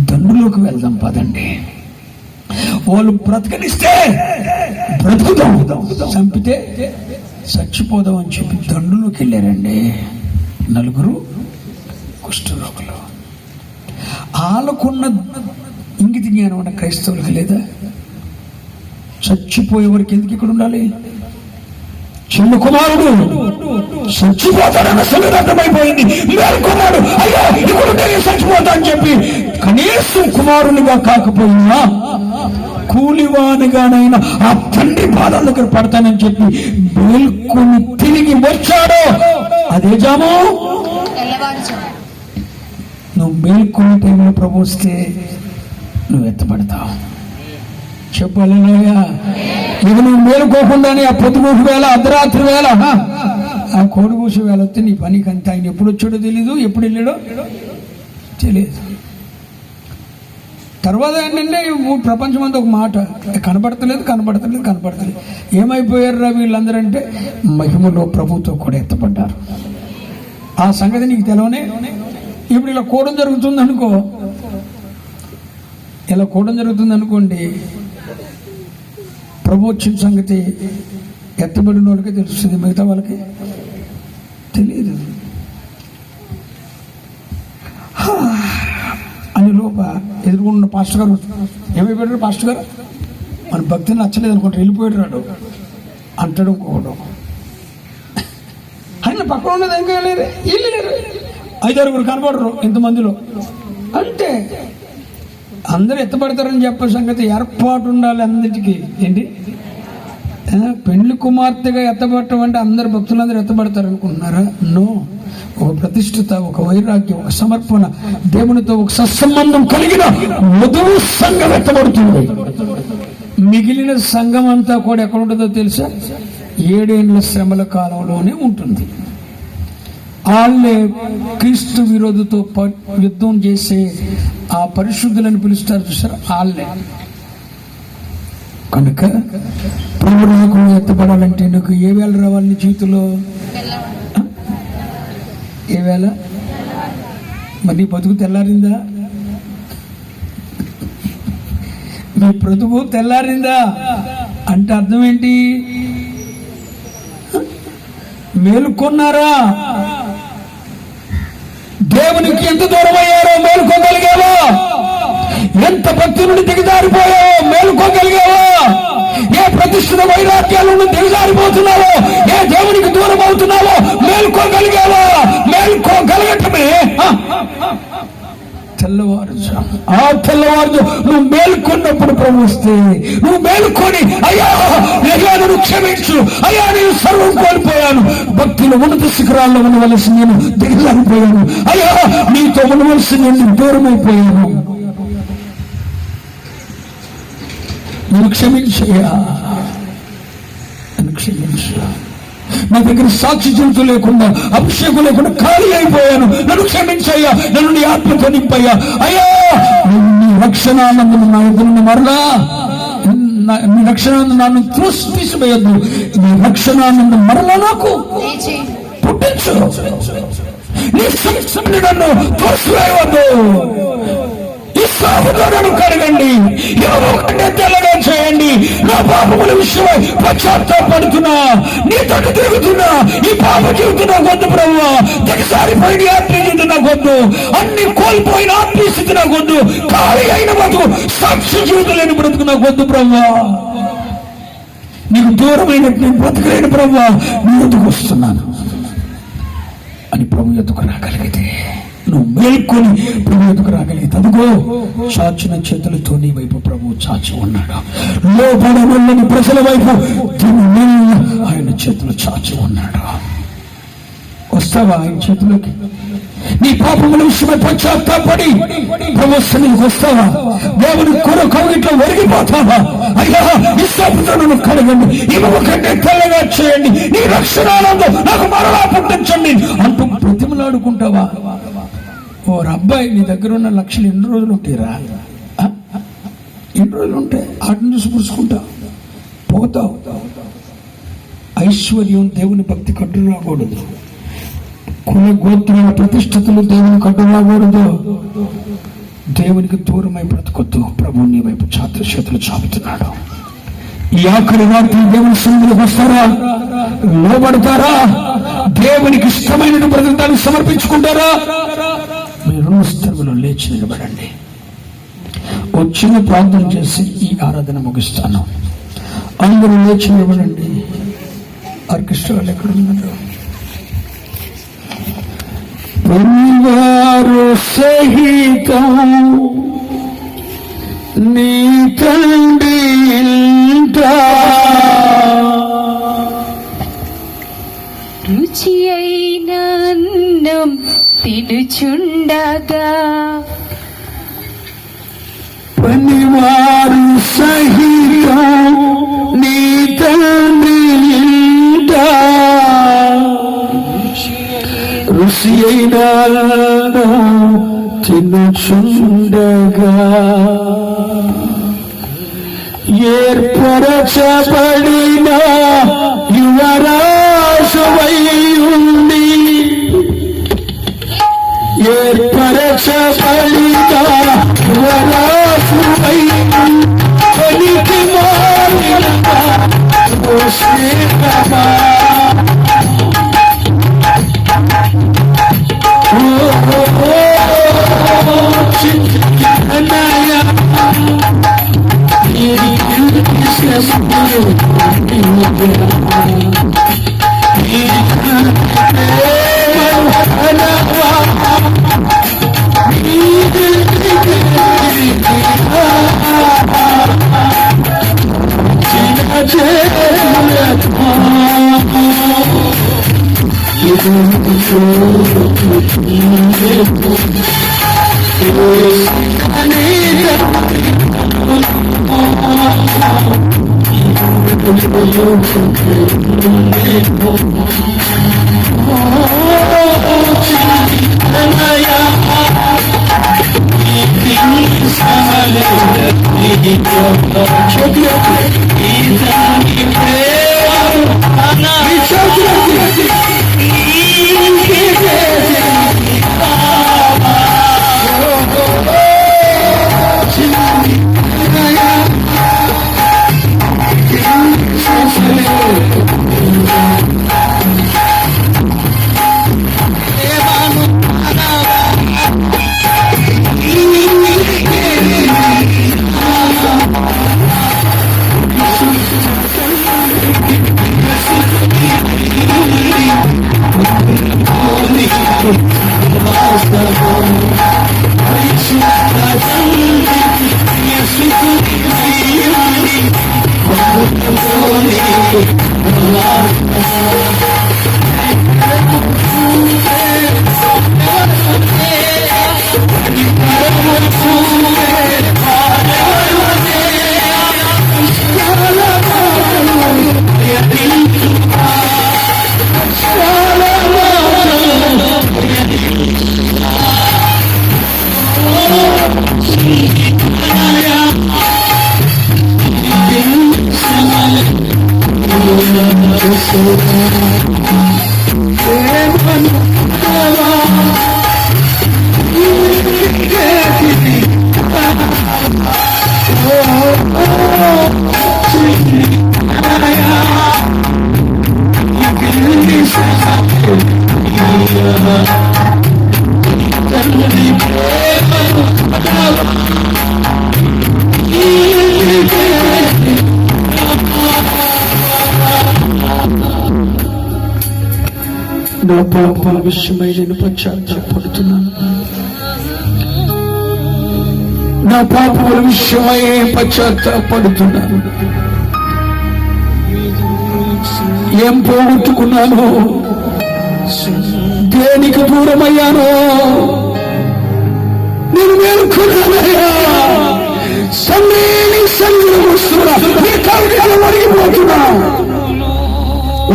దండులోకి వెళ్దాం పదండి. వాళ్ళు బ్రతకనిస్తే బ్రతుకుదాం, చంపితే చచ్చిపోదాం అని చెప్పి దండులోకి వెళ్ళారండి 4 కుష్ఠరోగులు. వాళ్ళకున్న ఇంగిత జ్ఞానం ఉన్న క్రైస్తవులకు లేదా? చచ్చిపోయే వరకు ఎందుకు ఇక్కడ ఉండాలి? చిన్న కుమారుడు చచ్చిపోతాడన్న సంగతి అర్థమైపోయింది. కుమారుడు అయ్యో ఇప్పుడు చచ్చిపోతా అని చెప్పి కనీసం కుమారునిగా కాకపోయినా కూలివానిగానైనా ఆ తండ్రి పాదాల దగ్గర పడతానని చెప్పి మేల్కొని తిరిగి వచ్చాడు. అదే జాము. నువ్వు మేల్కొని టైంలో ప్రభు వస్తే నువ్వు ఎత్తపడతావు. చెప్పాలయ్యా, ఇక నువ్వు మేలుకోకుండానే ఆ పొద్దుగూసు వేళ, అర్ధరాత్రి వేళ, ఆ కోడిగూసు వేళ వస్తే నీ పనికి అంత. ఆయన ఎప్పుడు వచ్చాడో తెలీదు, ఎప్పుడు వెళ్ళాడో తెలియదు. తర్వాత ఏంటంటే ప్రపంచం అంతా ఒక మాట, కనబడతలేదు. ఏమైపోయారు రా వీళ్ళందరంటే మహిమలో ప్రభుతో కూడా ఎత్తపడ్డారు. ఆ సంగతి నీకు తెలవనే. ఇప్పుడు ఇలా కూడం జరుగుతుంది అనుకోండి, ప్రభు వచ్చిన సంగతి ఎత్తబడిన వాళ్ళకే తెలుస్తుంది, మిగతా వాళ్ళకి తెలియదు. అని లోప ఎదుర్కొన్న పాస్టర్ గారు ఏమైపోయాడు? పాస్టర్ గారు మన భక్తిని నచ్చలేదు అనుకుంటా, వెళ్ళిపోయాడు రాడు అంటాడు ఇంకోడు. ఆయన పక్కన ఉన్నది ఇంకా లేరు, వీళ్ళు లేరు, 5-6 కనపడరు ఇంతమందిలో. అంటే అందరూ ఎత్తపడతారని చెప్పే సంగతి ఏర్పాటు ఉండాలి అందరికీ. ఏంటి పెళ్లి కుమార్తెగా ఎత్తబడటం అంటే అందరు భక్తులందరూ ఎత్తబడతారు అనుకుంటున్నారా? నో. ఒక ప్రతిష్ఠిత, ఒక వైరాగ్యం, ఒక సమర్పణ, దేవునితో ఒక సత్సంబంధం కలిగిన వధువు సంఘం ఎత్తబడుతుంది. మిగిలిన సంఘం అంతా కూడా ఎక్కడ ఉంటుందో తెలుసా? 7 ఏళ్ల శ్రమల కాలంలోనే ఉంటుంది. వాళ్ళే క్రీస్తు విరోధితో యుద్ధం చేసే ఆ పరిశుద్ధులను పిలుస్తారు చూసారు, వాళ్ళే. కనుక ప్రభువుకు ఎత్తబడాలంటే నీకు ఏ వేళ రావాలి? నీ జీవితంలో ఏ వేళ? మరి నీ బతుకు తెల్లారిందా? నీ బ్రతుకు తెల్లారిందా అంటే అర్థం ఏంటి? మేలుకొన్నారా? దేవునికి ఎంత దూరం అయ్యారో మేలుకోగలిగావో? ఎంత భక్తి నుండి దిగజారిపోయావో మేలుకోగలిగావో? ఏ ప్రతిష్ఠిత వైరాగ్యాల నుండి దిగజారిపోతున్నావో? ఏ దేవునికి దూరం అవుతున్నావో మేలుకోగలిగావో? మేలుకోగలగటమే ఆ తెల్లవారు నువ్వు మేల్కొన్నప్పుడు ప్రభు వస్తే నువ్వు మేల్కొని అయ్యా నన్ను క్షమించు, అయ్యా నేను సర్వం కోల్పోయాను, భక్తిలో ఉన్నత శిఖరాల్లో ఉండవలసి నేను దిగలేకపోయాను, అయ్యా నీతో ఉండవలసి నేను దూరమైపోయాను, నేను క్షమించయ్యా, నన్ను క్షమించు, నా దగ్గర సాక్షి జీవితం లేకుండా అభిషేకం లేకుండా ఖాళీ అయిపోయాను, నన్ను క్షమించయ్యా, నన్ను నీ ఆత్మతో నింపయ్యా, అయ్యా నీ రక్షణానందం నా ఎదురున్న మరలా నీ రక్షణానందం నన్ను తీసిపోయద్దు, నీ రక్షణానందం మరలా నాకు పుట్టించు, నీ సంక్షిప్ని నన్ను తోసివేయవద్దు, ఈ సాగుతో నన్ను కడగండి, ఎవరికంటే తెల్లగా చేయండి, నా పాపముల విషయమై పశ్చాత్తాపడుతున్నా, నీతో తిరుగుతున్నా, ఈ పాప జీవితం నాకు వద్దు ప్రభువా, దిగసారిపోయిన ఆత్మీయ జీవితం నాకు వద్దు, అన్ని కోల్పోయిన ఆత్మీయ స్థితి నాకు వద్దు, ఖాళీ అయిన బతుకు సాక్షి జీవితం లేని బ్రతుకు నాకు వద్దు ప్రభువా, నీకు దూరమైనట్టు నేను బ్రతకలేని ప్రభువా, నీ ఎదుకు వస్తున్నాను అని ప్రభు ఎదుకు రాగలిగితే, నువ్వు మేల్కొని ప్రభు ఎదుకు రాగలిగితే, అదుగో చాచిన చేతులతో నీ వైపు ప్రభు చాచి ఉన్నాడు, లోపడని ప్రజల వైపు ఆయన చేతులు చాచి ఉన్నాడు. వస్తావా ఆయన చేతులకి? నీ పాపముల విషయమై పశ్చాత్తాపడి ప్రభు సన్నిధికి వస్తావా? దేవుని కౌగిట్లో ఒరిగిపోతావా? అయ్యా ఇష్టంతో నన్ను కడగండి, ఇవ్వ కంటే తెల్లగా చేయండి, నీ రక్షణానందం నాకు మరలా పుట్టించండి అంటూ ప్రతిమలాడుకుంటావా? ఓ అబ్బాయి, నీ దగ్గర ఉన్న లక్షలు ఎన్ని రోజులు ఉంటాయిరా? ఎన్ని రోజులు ఉంటాయి? ఆటను చూసి పురుచుకుంటావు, పోతావు. ఐశ్వర్యం దేవుని భక్తి కట్టు రాకూడదు, కుల గోత్రాల ప్రతిష్టతలు దేవుని కట్టు రాకూడదు, దేవునికి దూరమై బ్రతకొద్దు. ప్రభు నీ వైపు చేతులు చాపుతున్నాడు. ఈ ఆఖరి రాత్రి దేవుని సన్నిధిలోకి వస్తారా? లోబడతారా? దేవునికి ఇష్టమైన బ్రతకటాన్ని సమర్పించుకుంటారా? మీరు స్థలంలో లేచి నిలబడండి. వచ్చిన ప్రార్థన చేసి ఈ ఆరాధన ముగిస్తాను. అందరూ లేచి నిలబడండి. ఆర్కెస్ట్రా వాళ్ళు ఎక్కడ ఉన్నారు? పరివారు సహితం నీ తండ్రి రుచి అయిన అన్నం తినుచుండగా, పనివారు సహితం నీ తండ్రి రుచి అయిన తినుచుండగా, ఏర్పరచబడిన యువరాజువై ఉండి, ఏర్పరచబడిన యువరాజువై పనికి మారిన స్నేహమా, నా పాపాల విషయమై నేను పశ్చాత్తాపడుతున్నాను. నా పాపముల విషయమై పశ్చాత్తాపడుతున్నాను. ఏం పోగొట్టుకున్నాను, దేనికి దూరమయ్యానో నేను మేలుకున్నానయ్యా. తండ్రి నీ సన్నిధిలో వస్తున్నా, నీ కవితలు మరిగిపోతున్నా.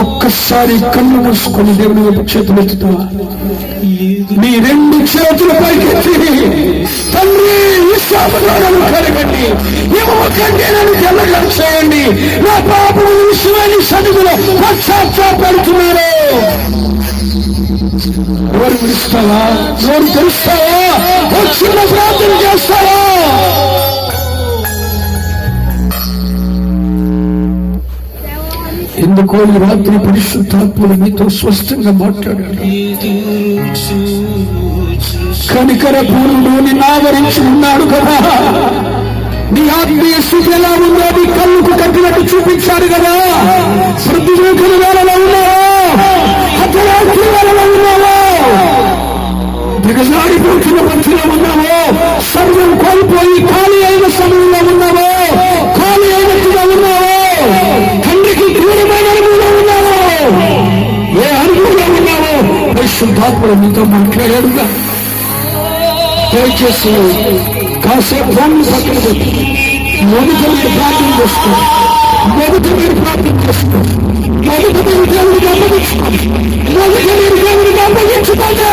ఒక్కసారి కళ్ళు మూసుకొని దేవుని వైపు చేతులు ఎత్తుతావా? మీ రెండు చేతుల పైకెత్తి తండ్రి విశ్వాసంలో కలగండి, ఇవ్వకండి, నన్ను తెల్లగా చేయండి. నా పాపం విషయమైన సన్నిధిలో పశ్చాత్తాపడుతున్నారు. నోరు విడుస్తావా? నోరు తెలుస్తావా? చిన్న ప్రార్థన చేస్తావా? ఎందుకో ఈ రాత్రి పరిశుద్ధాత్ముడు మీతో స్పష్టంగా మాట్లాడాడు. కనికర పూర్ణుడు నిన్ను ఆవరించి ఉన్నాడు కదా. నీ ఆత్మీయ స్థితి ఎలా ఉందో నీ కళ్ళకు కట్టినట్టు చూపించాడు కదా. ప్రతిరోజుల వేళలో ఉన్నావో, అర్ధరాత్రి వేళలో ఉన్నావో, దిగజారిపోతున్న మధ్యలో ఉన్నావో, సర్వం కోల్పోయి ఖాళీ అయిన సమయంలో ఉన్నావో, ఖాళీ అయినట్టుగా ఉన్నావో, తండ్రికి దూరమైన అనుభవంలో ఉన్నావో, ఏ అనుభవంలో ఉన్నావో పరిశుద్ధాత్ముడు మీతో మాట్లాడాడుగా. దయచేసి కాసేపు దాన్ని పక్కన పెట్టి మొదట మీరు ప్రార్థన చేసుకోండి. మొదట మీరు ప్రార్థన చేసుకోండి. మొదట మీరు దేవుడికి అప్పగించుకోండి. మొదట మీరు దేవుడికి అప్పగించుకోండి.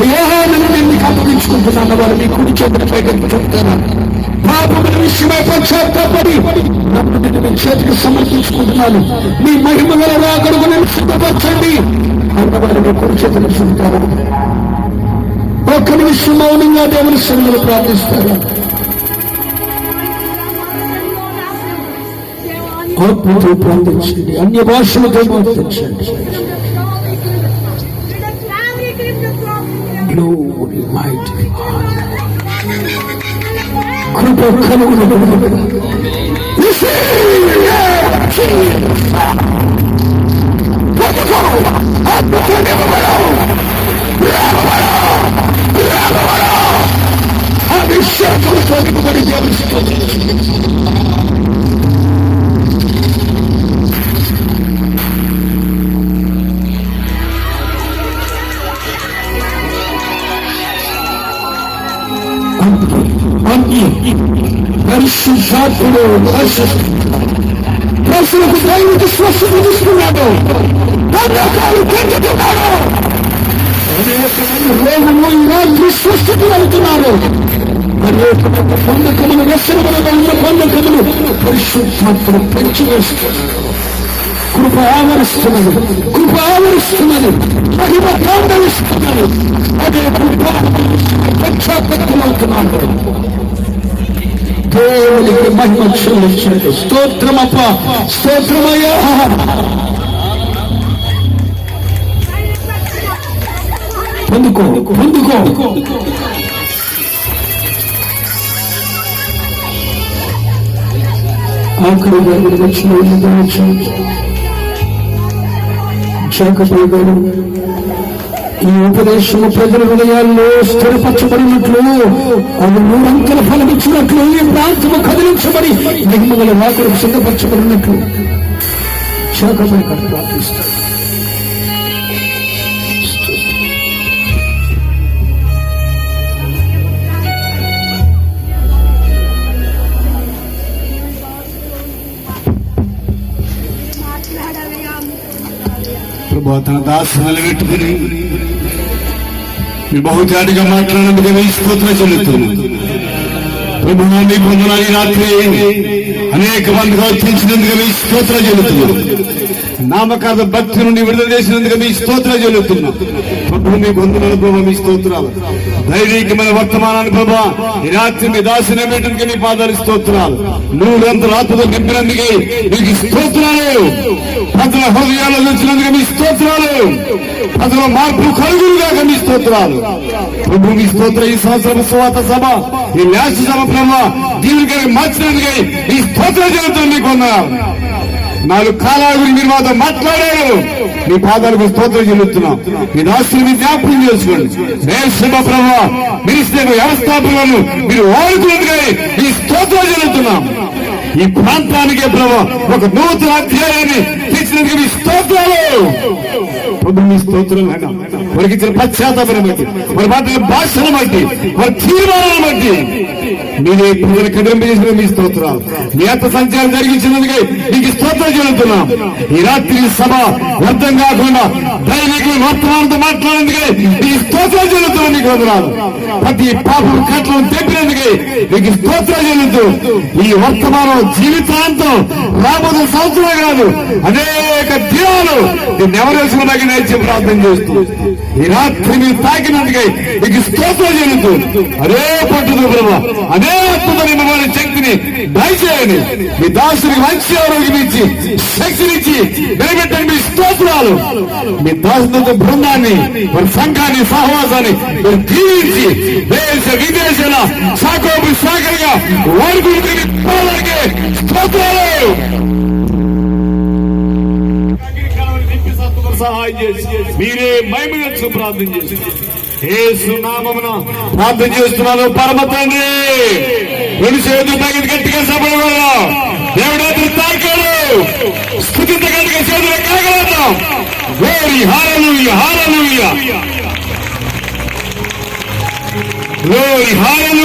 అయ్యా, నన్ను నేను మీకు అప్పగించుకుంటున్నాను. వారు మీ కుడి చేతుల పైకి చెప్తాను. పాపముల విషయమై పశ్చాత్తాపడి నన్ను నేను మీ చేతికి సమర్పించుకుంటున్నాను. మీ మహిమ గల రాకడకు నేను సిద్ధపరచండి అన్నవారు మీ కుడి చేతులు చూపుతారు. ఒక్క నిమిషం మౌనంగా దేవుని సన్నిధిలో ప్రార్థిస్తారు. ఆత్మతో ప్రార్థించండి, అన్య భాషలతో ప్రార్థించండి. Glory, mighty God. కృప కలుగును. పరిశుద్ధాత్ముడు ప్రజలకు దైవిక స్వస్థత ఇస్తున్నాడు. పథకాలు పెంచుతున్నాడు. అనేకమంది రోగులు ఈ రాత్రి స్వస్థత వెళ్తున్నారు. అనేకమంది పొందకములు వ్యసనములుగా ఉన్న పొందకములు పరిశుద్ధాత్ముడు పెంచివేస్తున్నారు. కృప ఆవరిస్తున్నది, కృప ఆవరిస్తున్నది, మహిమ తాండవిస్తున్నది. అదే కృప పశ్చాత్తమవుతున్నాడు. దేవునికి మహిమ చెల్లించండి. స్తోత్రమప్ప, స్తోత్రమయ్యా. పొందుకో, పొందుకో. ఆఖరి గారు వచ్చిన జాకబయ్య గారు ఈ ఉపదేశము ప్రజల హృదయాల్లో స్థిరపరచబడినట్లు అవి 3 అంకెల ఫలమిచ్చినట్లు ఈ ప్రాంతము కదిలించబడి మహిమగల వాకులకు సిద్ధపరచబడినట్లు శాఖపై ప్రార్థిస్తాడు. ప్రభు తన దాసు నిలబెట్టుకుని మీరు బహుజాతిగా మాట్లాడినందుకు మీ స్తోత్రం చెల్లుతున్నాను. ప్రభు మీ పొందనాలు ఈ రాత్రి అనేక మందిగా వచ్చినందుకు మీ స్తోత్రం చెల్లుతున్నాను. నామకార్థ భక్తి నుండి విడుదల చేసినందుకు మీ స్తోత్రం చెల్లుతున్నాం. ప్రభు మీ పొందనాలు ప్రభు మీ స్తోత్రాలు. దైవికమైన వర్తమానాన్ని ప్రభా ఈ రాత్రి మీ దాసుని పెట్టడానికి మీ పాదాలు స్తోత్రాలు. 100 అంతల ఆత్మతో నింపినందుకే మీకు స్తోత్రాలు. ప్రజల హృదయాల్లో వచ్చినందుకు మీ స్తోత్రాలు. ప్రజల మార్పు కలుగులుగా మీ స్తోత్రాలు. ప్రభు మీ స్తోత్ర ఈ సంవత్సరం స్వాత సభ ఈ న్యాస సభ ప్రభా దీనికి మార్చినందుకే ఈ స్తోత్రం జరుగుతుంది. మీకు 4 కాలాల గురించి మీరు మాతో మాట్లాడారు. మీ పాదాలకు స్తోత్రం చెల్లుతున్నాం. మీ దాసులు మీ జ్ఞాపకం చేసుకోండి. దేశ ప్రభావ మినిస్టర్ వ్యవస్థాపనలను మీరు వాడుకున్నట్టుగా ఈ స్తోత్రం చెల్లుతున్నాం. ఈ ప్రాంతానికే ప్రభావ ఒక నూతన అధ్యాయాన్ని తీర్చినందుకు మీ స్తోత్రాలు. ప్రభు మీ స్తోత్రం వారికి ఇచ్చిన పశ్చాత్తాపం బట్టి వారి మాటల భాషను బట్టి వారి తీర్మానాలను బట్టి మీరే ప్రజలు కదిలింపజేసిన మీ స్తోత్రాలు. నేత సంచారం జరిగించినందుకే మీకు స్తోత్రం చెల్లుతున్నాం. ఈ రాత్రి సభ వ్యర్థం కాకుండా దైవిక వర్తమానంతో మాట్లాడేందుకే మీ స్తోత్రం చెల్లుతున్నాం. మీకు వందనాలు. ప్రతి పాపం కట్లను తెప్పినందుకే మీకు స్తోత్రం చెల్లుతూ ఈ వర్తమానం జీవితాంతం రాబోయే సంవత్సరం కాదు అనేక దినాలు నెవరేసుకున్నాక నేర్చి ప్రార్థన చేస్తూ ఈ రాత్రి మీరు తాకినందుకే మీకు స్తోత్రం చెల్లుతూ అదే పట్టుదల ప్రభావ అదే అద్భుతమైన శక్తిని దయచేయండి. మీ దాసునికి మంచి ఆరోగ్యం ఇచ్చి శక్తినిచ్చి నిలబెట్టండి. మీ స్తోత్రాలు. మీ దాసులతో బృందాన్ని వారి సంఘాన్ని సహవాసాన్ని మీరు దీవించి దేశ విదేశాల సాకోపు సాగరగా వాడుకుంటే స్తోత్రాలు. సహాయం చేసి మీరే మహిమను ప్రార్థన చేసి యేసు నామమున ప్రార్థన చేస్తున్నాను. పరమ తండ్రి 2 చేతులు తాకి గట్టిగా సభలో దేవుడు తాకాడు. స్తుతించగలిగే చేతులు కాగలుగుతాం. గ్లోరీ హల్లెలూయా హల్లెలూయా గ్లోరీ హల్లెలూయా.